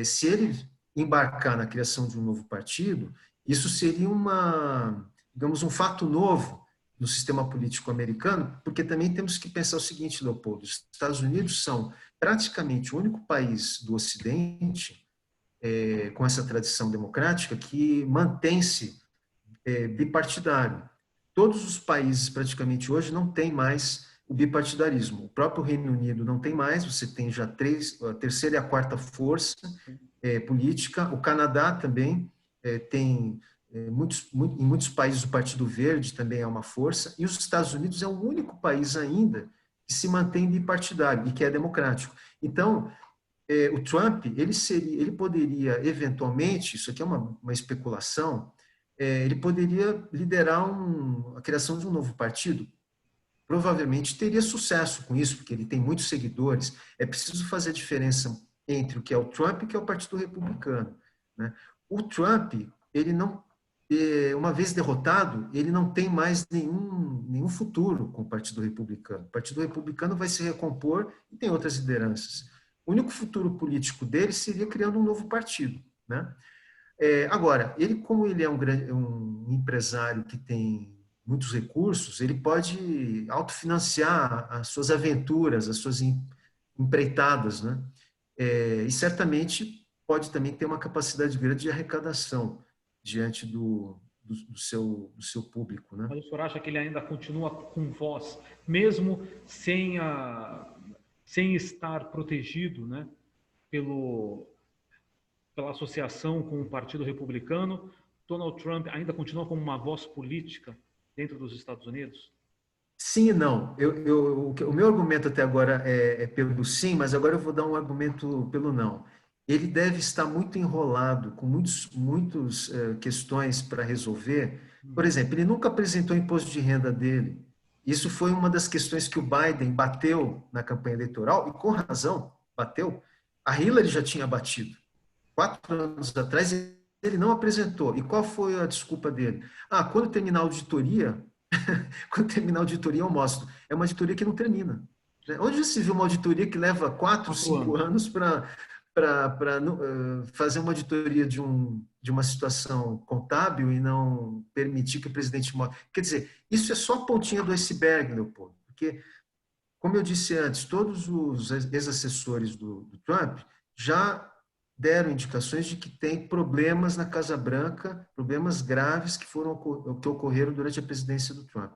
Se ele embarcar na criação de um novo partido, isso seria digamos, um fato novo no sistema político americano, porque também temos que pensar o seguinte, Leopoldo: os Estados Unidos são praticamente o único país do Ocidente com essa tradição democrática que mantém-se bipartidário. Todos os países praticamente hoje não têm mais o bipartidarismo. O próprio Reino Unido não tem mais, você tem já a terceira e a quarta força política. O Canadá também tem em muitos países o Partido Verde também é uma força, e os Estados Unidos é o único país ainda que se mantém bipartidário e que é democrático. Então, o Trump, ele poderia, eventualmente, isso aqui é uma especulação, ele poderia liderar a criação de um novo partido. Provavelmente teria sucesso com isso, porque ele tem muitos seguidores. É preciso fazer a diferença entre o que é o Trump e o que é o Partido Republicano, né? O Trump, ele não, uma vez derrotado, ele não tem mais nenhum futuro com o Partido Republicano. O Partido Republicano vai se recompor e tem outras lideranças. O único futuro político dele seria criando um novo partido, né? Agora, como ele é um empresário que tem muitos recursos, ele pode autofinanciar as suas aventuras, as suas empreitadas, né? E certamente pode também ter uma capacidade grande de arrecadação diante do seu público, né? Mas o senhor acha que ele ainda continua com voz, mesmo sem estar protegido, né, pela associação com o Partido Republicano? Donald Trump ainda continua como uma voz política dentro dos Estados Unidos? Sim e não. O meu argumento até agora é pelo sim, mas agora eu vou dar um argumento pelo não. Ele deve estar muito enrolado, com muitas questões para resolver. Por exemplo, ele nunca apresentou o imposto de renda dele. Isso foi uma das questões que o Biden bateu na campanha eleitoral, e com razão, bateu. A Hillary já tinha batido. 4 anos atrás, ele não apresentou. E qual foi a desculpa dele? Quando terminar a auditoria, quando terminar a auditoria, eu mostro. É uma auditoria que não termina. Onde já se viu uma auditoria que leva 4, 5 anos para fazer uma auditoria de uma situação contábil e não permitir que o presidente mostre? Quer dizer, isso é só a pontinha do iceberg, Leopoldo, porque, como eu disse antes, todos os ex-assessores do Trump já deram indicações de que tem problemas na Casa Branca, problemas graves que ocorreram durante a presidência do Trump.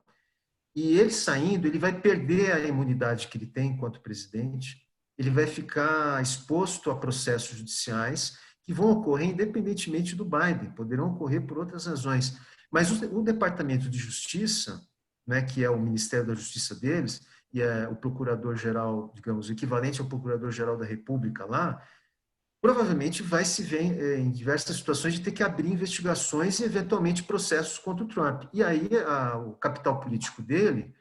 E ele saindo, ele vai perder a imunidade que ele tem enquanto presidente, ele vai ficar exposto a processos judiciais que vão ocorrer independentemente do Biden, poderão ocorrer por outras razões. Mas o Departamento de Justiça, né, que é o Ministério da Justiça deles, e é o procurador-geral, digamos, o equivalente ao procurador-geral da República lá, provavelmente vai se ver em diversas situações de ter que abrir investigações e, eventualmente, processos contra o Trump. E aí o capital político dele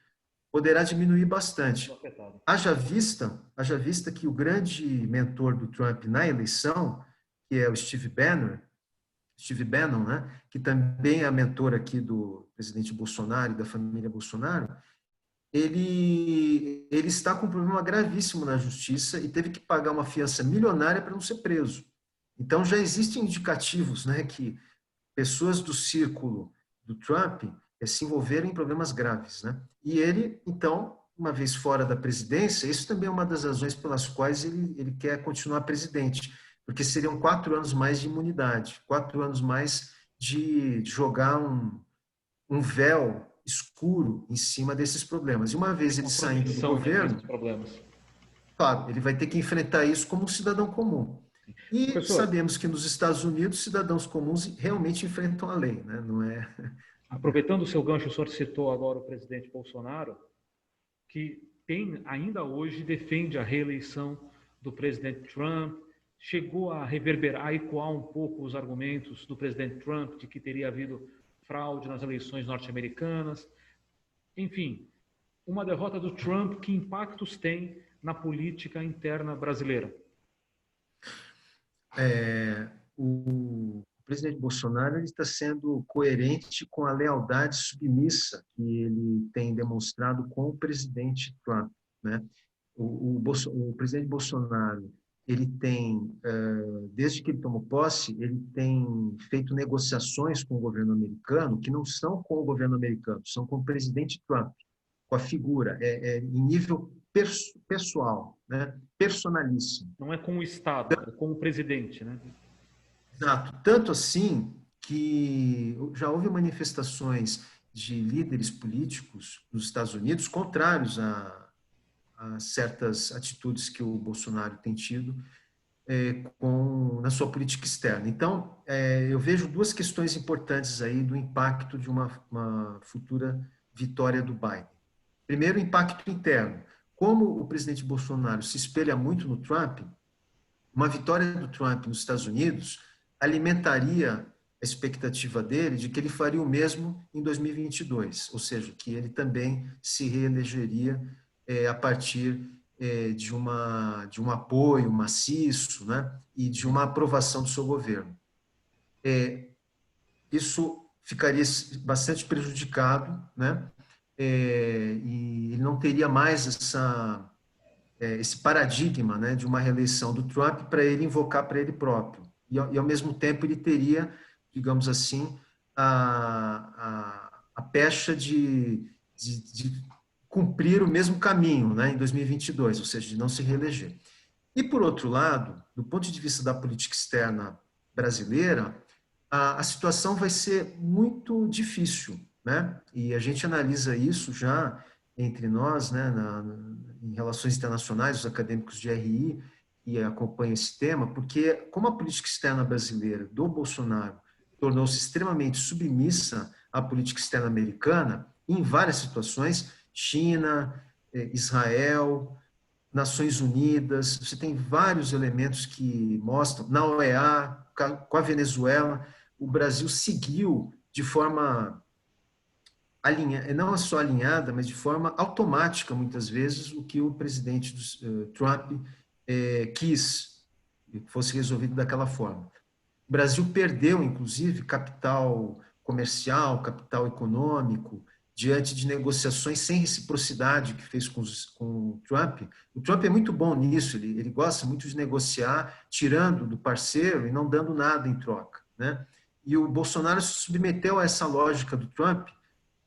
poderá diminuir bastante. Haja vista que o grande mentor do Trump na eleição, que é o Steve Bannon, né, que também é mentor aqui do presidente Bolsonaro e da família Bolsonaro, ele está com um problema gravíssimo na justiça e teve que pagar uma fiança milionária para não ser preso. Então, já existem indicativos, né, que pessoas do círculo do Trump se envolveram em problemas graves, né? E ele, então, uma vez fora da presidência, isso também é uma das razões pelas quais ele quer continuar presidente, porque seriam 4 anos mais de imunidade, 4 anos mais de jogar um véu escuro em cima desses problemas. E uma vez ele saindo do governo, claro, ele vai ter que enfrentar isso como um cidadão comum. E Professor, sabemos que nos Estados Unidos, cidadãos comuns realmente enfrentam a lei, né? Não é... Aproveitando o seu gancho, o senhor citou agora o presidente Bolsonaro, que ainda hoje defende a reeleição do presidente Trump, chegou a reverberar, a ecoar um pouco os argumentos do presidente Trump de que teria havido fraude nas eleições norte-americanas. Enfim, uma derrota do Trump, que impactos tem na política interna brasileira? O presidente Bolsonaro está sendo coerente com a lealdade submissa que ele tem demonstrado com o presidente Trump, né? O presidente Bolsonaro, ele tem, desde que ele tomou posse, ele tem feito negociações com o governo americano que não são com o governo americano, são com o presidente Trump, com a figura, em nível pessoal, né? Personalíssimo. Não é com o Estado, é com o presidente, né? Exato. Tanto assim que já houve manifestações de líderes políticos nos Estados Unidos contrários a certas atitudes que o Bolsonaro tem tido na sua política externa. Então, eu vejo 2 questões importantes aí do impacto de uma futura vitória do Biden. Primeiro, o impacto interno. Como o presidente Bolsonaro se espelha muito no Trump, uma vitória do Trump nos Estados Unidos alimentaria a expectativa dele de que ele faria o mesmo em 2022, ou seja, que ele também se reelegeria a partir de um apoio maciço, né, e de uma aprovação do seu governo. Isso ficaria bastante prejudicado, né, e ele não teria mais esse paradigma, né, de uma reeleição do Trump para ele invocar para ele próprio. E, ao mesmo tempo, ele teria, digamos assim, a pecha de cumprir o mesmo caminho, né, em 2022, ou seja, de não se reeleger. E, por outro lado, do ponto de vista da política externa brasileira, a situação vai ser muito difícil, né? E a gente analisa isso já entre nós, né, em relações internacionais, os acadêmicos de RI, que acompanham esse tema, porque como a política externa brasileira do Bolsonaro tornou-se extremamente submissa à política externa americana, em várias situações, China, Israel, Nações Unidas, você tem vários elementos que mostram, na OEA, com a Venezuela, o Brasil seguiu de forma não só alinhada, mas de forma automática, muitas vezes, o que o presidente Trump quis que fosse resolvido daquela forma. O Brasil perdeu, inclusive, capital comercial, capital econômico, diante de negociações sem reciprocidade que fez com o Trump. O Trump é muito bom nisso, ele gosta muito de negociar, tirando do parceiro e não dando nada em troca, né? E o Bolsonaro se submeteu a essa lógica do Trump,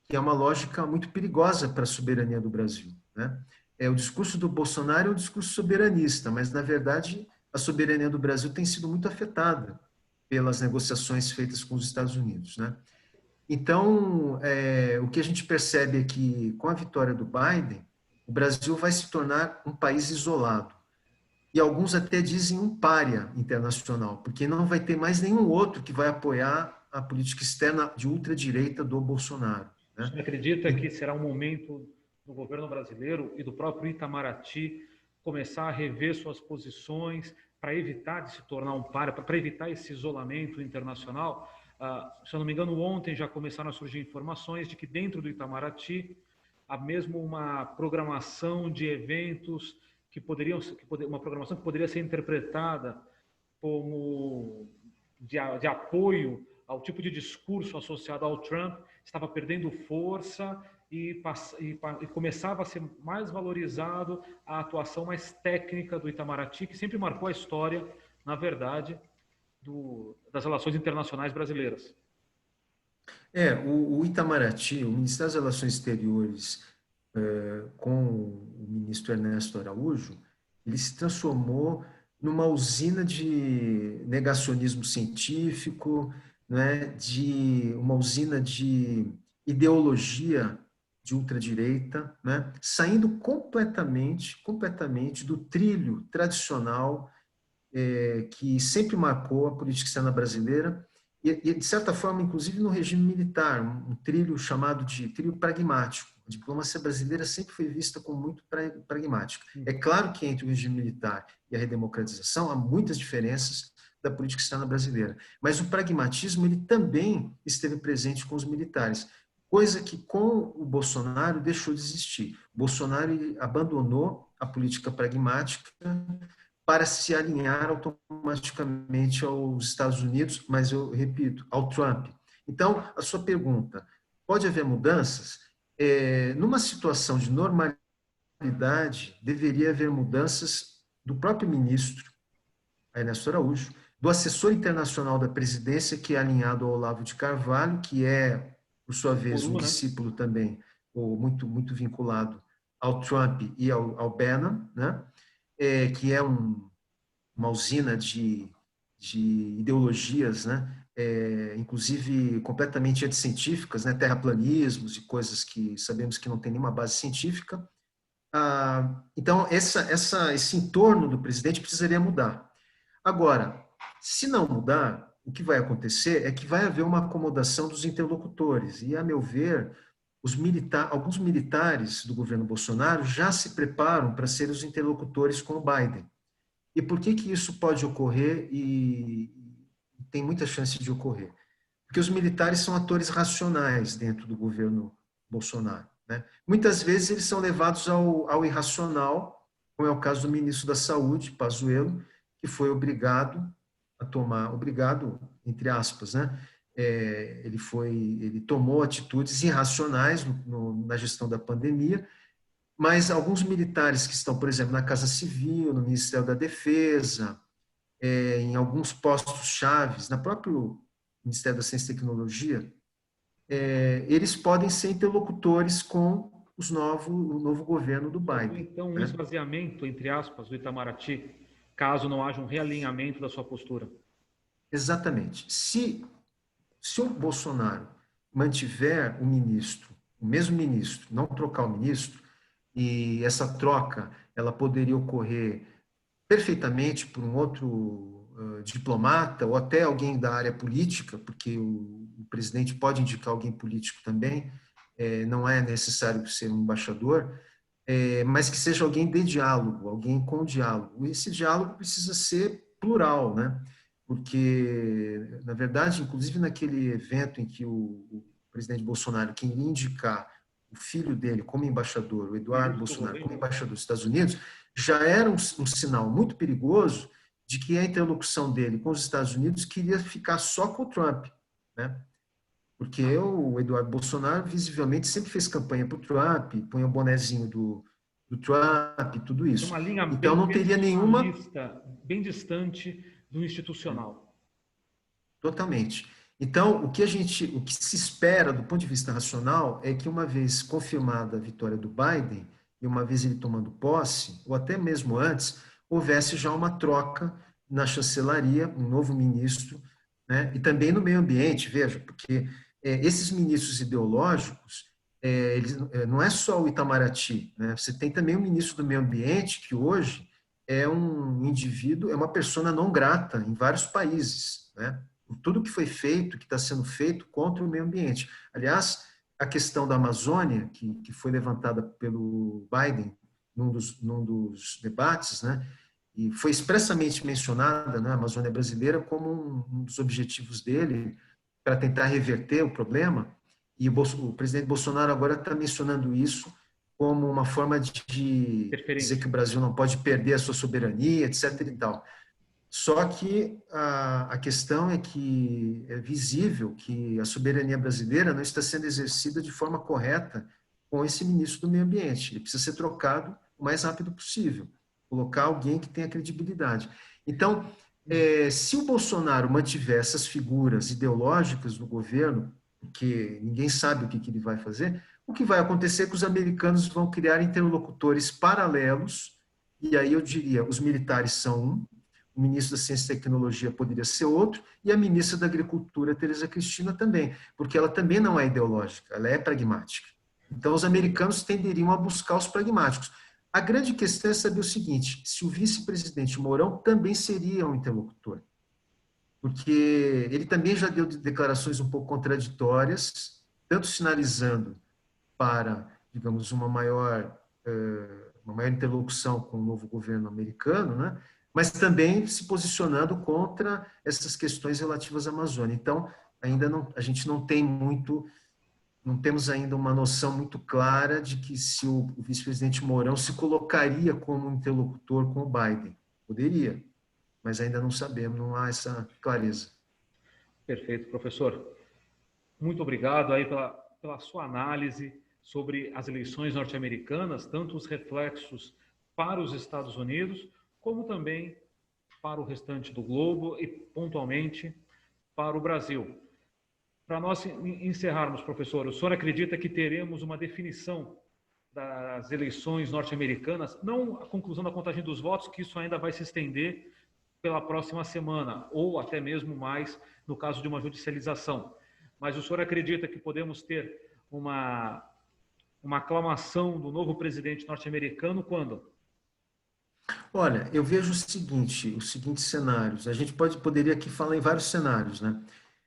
que é uma lógica muito perigosa para a soberania do Brasil, né? O discurso do Bolsonaro é um discurso soberanista, mas, na verdade, a soberania do Brasil tem sido muito afetada pelas negociações feitas com os Estados Unidos, né? Então, o que a gente percebe é que, com a vitória do Biden, o Brasil vai se tornar um país isolado. E alguns até dizem um pária internacional, porque não vai ter mais nenhum outro que vai apoiar a política externa de ultradireita do Bolsonaro, né? Você acredita que será um momento do governo brasileiro e do próprio Itamaraty começar a rever suas posições para evitar de se tornar um pária, para evitar esse isolamento internacional? Se eu não me engano, ontem já começaram a surgir informações de que dentro do Itamaraty há mesmo uma programação de eventos uma programação que poderia ser interpretada como de apoio ao tipo de discurso associado ao Trump, estava perdendo força e começava a ser mais valorizado a atuação mais técnica do Itamaraty, que sempre marcou a história, na verdade, das relações internacionais brasileiras. O Itamaraty, o Ministério das Relações Exteriores, com o ministro Ernesto Araújo, ele se transformou numa usina de negacionismo científico, né, de uma usina de ideologia de ultradireita, né, saindo completamente do trilho tradicional que sempre marcou a política externa brasileira e, de certa forma, inclusive no regime militar, um trilho chamado de trilho pragmático. A diplomacia brasileira sempre foi vista como muito pragmática. É claro que entre o regime militar e a redemocratização há muitas diferenças da política externa brasileira, mas o pragmatismo ele também esteve presente com os militares, coisa que com o Bolsonaro deixou de existir. O Bolsonaro abandonou a política pragmática para se alinhar automaticamente aos Estados Unidos, mas eu repito, ao Trump. Então, a sua pergunta, pode haver mudanças? Numa situação de normalidade, deveria haver mudanças do próprio ministro, Ernesto Araújo, do assessor internacional da presidência, que é alinhado ao Olavo de Carvalho, que é, por sua vez, um discípulo também, ou muito vinculado ao Trump e ao Bannon, né? Que é uma usina de ideologias, né? Inclusive completamente anticientíficas, né? Terraplanismos e coisas que sabemos que não tem nenhuma base científica. Então, esse entorno do presidente precisaria mudar. Agora, se não mudar, o que vai acontecer é que vai haver uma acomodação dos interlocutores. E, a meu ver, alguns militares do governo Bolsonaro já se preparam para serem os interlocutores com o Biden. E por que que isso pode ocorrer e tem muita chance de ocorrer? Porque os militares são atores racionais dentro do governo Bolsonaro, né? Muitas vezes eles são levados ao irracional, como é o caso do ministro da Saúde, Pazuello, que foi obrigado a tomar, obrigado, entre aspas, né? Ele tomou atitudes irracionais na gestão da pandemia, mas alguns militares que estão, por exemplo, na Casa Civil, no Ministério da Defesa, em alguns postos chaves, na próprio Ministério da Ciência e Tecnologia, eles podem ser interlocutores com o novo governo do Biden. Então, um né? esvaziamento, entre aspas, do Itamaraty, caso não haja um realinhamento da sua postura. Exatamente. Se o Bolsonaro mantiver o mesmo ministro, não trocar o ministro, e essa troca ela poderia ocorrer perfeitamente por um outro diplomata ou até alguém da área política, porque o presidente pode indicar alguém político também, não é necessário ser um embaixador, mas que seja alguém de diálogo, alguém com diálogo. Esse diálogo precisa ser plural, né? Porque, na verdade, inclusive naquele evento em que o presidente Bolsonaro queria indicar o filho dele como embaixador, o Eduardo Bolsonaro, como embaixador dos Estados Unidos, já era um sinal muito perigoso de que a interlocução dele com os Estados Unidos queria ficar só com o Trump, né? Porque o Eduardo Bolsonaro visivelmente sempre fez campanha para o Trump, põe o bonezinho do Trump, tudo isso. Uma linha então não teria nenhuma bem distante do institucional. Totalmente. Então, o que se espera do ponto de vista racional é que uma vez confirmada a vitória do Biden e uma vez ele tomando posse, ou até mesmo antes, houvesse já uma troca na chancelaria, um novo ministro, né? E também no meio ambiente, veja, porque esses ministros ideológicos, não é só o Itamaraty, né? Você tem também o ministro do meio ambiente, que hoje é um indivíduo, é uma persona não grata em vários países, né? Tudo que foi feito, que está sendo feito contra o meio ambiente. Aliás, a questão da Amazônia, que foi levantada pelo Biden num dos debates, né? E foi expressamente mencionada, né, a Amazônia brasileira como um dos objetivos dele para tentar reverter o problema. E o presidente Bolsonaro agora está mencionando isso como uma forma de dizer que o Brasil não pode perder a sua soberania, etc. e tal. Só que a questão é que é visível que a soberania brasileira não está sendo exercida de forma correta com esse ministro do Meio Ambiente. Ele precisa ser trocado o mais rápido possível, colocar alguém que tenha credibilidade. Então, se o Bolsonaro mantiver essas figuras ideológicas no governo, porque ninguém sabe o que ele vai fazer, o que vai acontecer é que os americanos vão criar interlocutores paralelos, e aí eu diria, os militares são um, o ministro da Ciência e Tecnologia poderia ser outro, e a ministra da Agricultura, Tereza Cristina, também, porque ela também não é ideológica, ela é pragmática. Então, os americanos tenderiam a buscar os pragmáticos. A grande questão é saber o seguinte, se o vice-presidente Mourão também seria um interlocutor, porque ele também já deu declarações um pouco contraditórias, tanto sinalizando para, digamos, uma maior interlocução com o novo governo americano, né? Mas também se posicionando contra essas questões relativas à Amazônia. Então, a gente não temos ainda uma noção muito clara de que se o vice-presidente Mourão se colocaria como interlocutor com o Biden. Poderia, mas ainda não sabemos, não há essa clareza. Perfeito, professor. Muito obrigado aí pela sua análise sobre as eleições norte-americanas, tanto os reflexos para os Estados Unidos, como também para o restante do globo e, pontualmente, para o Brasil. Para nós encerrarmos, professor, o senhor acredita que teremos uma definição das eleições norte-americanas, não a conclusão da contagem dos votos, que isso ainda vai se estender pela próxima semana, ou até mesmo mais no caso de uma judicialização. Mas o senhor acredita que podemos ter uma aclamação do novo presidente norte-americano quando? Olha, eu vejo os seguintes cenários. A gente poderia aqui falar em vários cenários, né?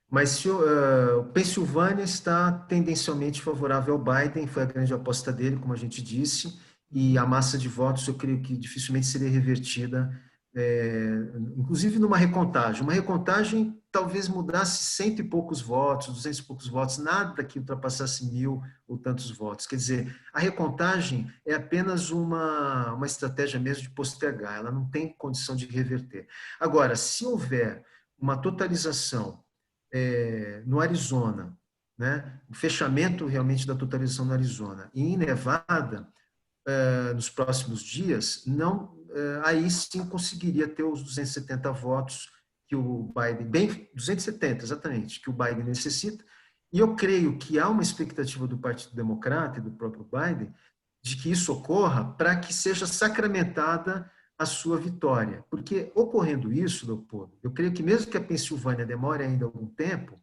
Mas se Pensilvânia está tendencialmente favorável ao Biden, foi a grande aposta dele, como a gente disse, e a massa de votos eu creio que dificilmente seria revertida inclusive numa recontagem. Uma recontagem talvez mudasse 100 e poucos votos, 200 e poucos votos, nada que ultrapassasse 1.000 ou tantos votos. Quer dizer, a recontagem é apenas uma estratégia mesmo de postergar, ela não tem condição de reverter. Agora, se houver uma totalização no Arizona, né, o fechamento realmente da totalização no Arizona, e em Nevada, nos próximos dias, aí sim conseguiria ter os 270 votos que o Biden, bem 270 exatamente, que o Biden necessita. E eu creio que há uma expectativa do Partido Democrata e do próprio Biden de que isso ocorra para que seja sacramentada a sua vitória. Porque ocorrendo isso, Leopoldo, eu creio que mesmo que a Pensilvânia demore ainda algum tempo,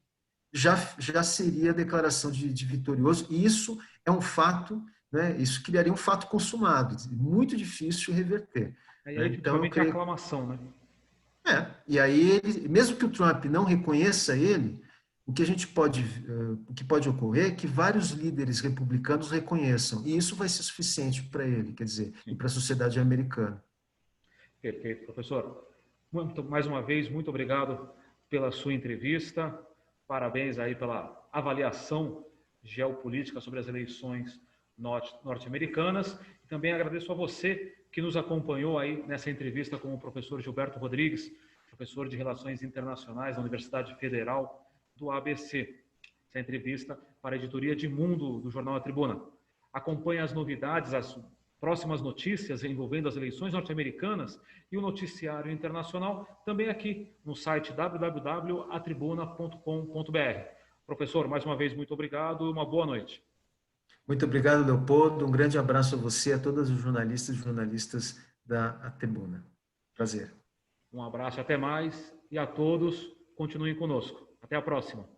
já seria a declaração de vitorioso, e isso é um fato, né? Isso criaria um fato consumado, muito difícil reverter. E Né? aí, Então, eu efetivamente, é creio. aclamação, né? E aí, mesmo que o Trump não reconheça ele, o que pode ocorrer é que vários líderes republicanos reconheçam, e isso vai ser suficiente para ele, quer dizer, e Sim. para a sociedade americana. Perfeito, professor. Mais uma vez, muito obrigado pela sua entrevista. Parabéns aí pela avaliação geopolítica sobre as eleições norte-americanas. E também agradeço a você que nos acompanhou aí nessa entrevista com o professor Gilberto Rodrigues, professor de Relações Internacionais da Universidade Federal do ABC. Essa entrevista para a editoria de Mundo do Jornal A Tribuna. Acompanhe as novidades, as próximas notícias envolvendo as eleições norte-americanas e o noticiário internacional também aqui no site www.atribuna.com.br. Professor, mais uma vez, muito obrigado e uma boa noite. Muito obrigado, Leopoldo. Um grande abraço a você e a todos os jornalistas e jornalistas da Tribuna. Prazer. Um abraço, até mais, e a todos, continuem conosco. Até a próxima.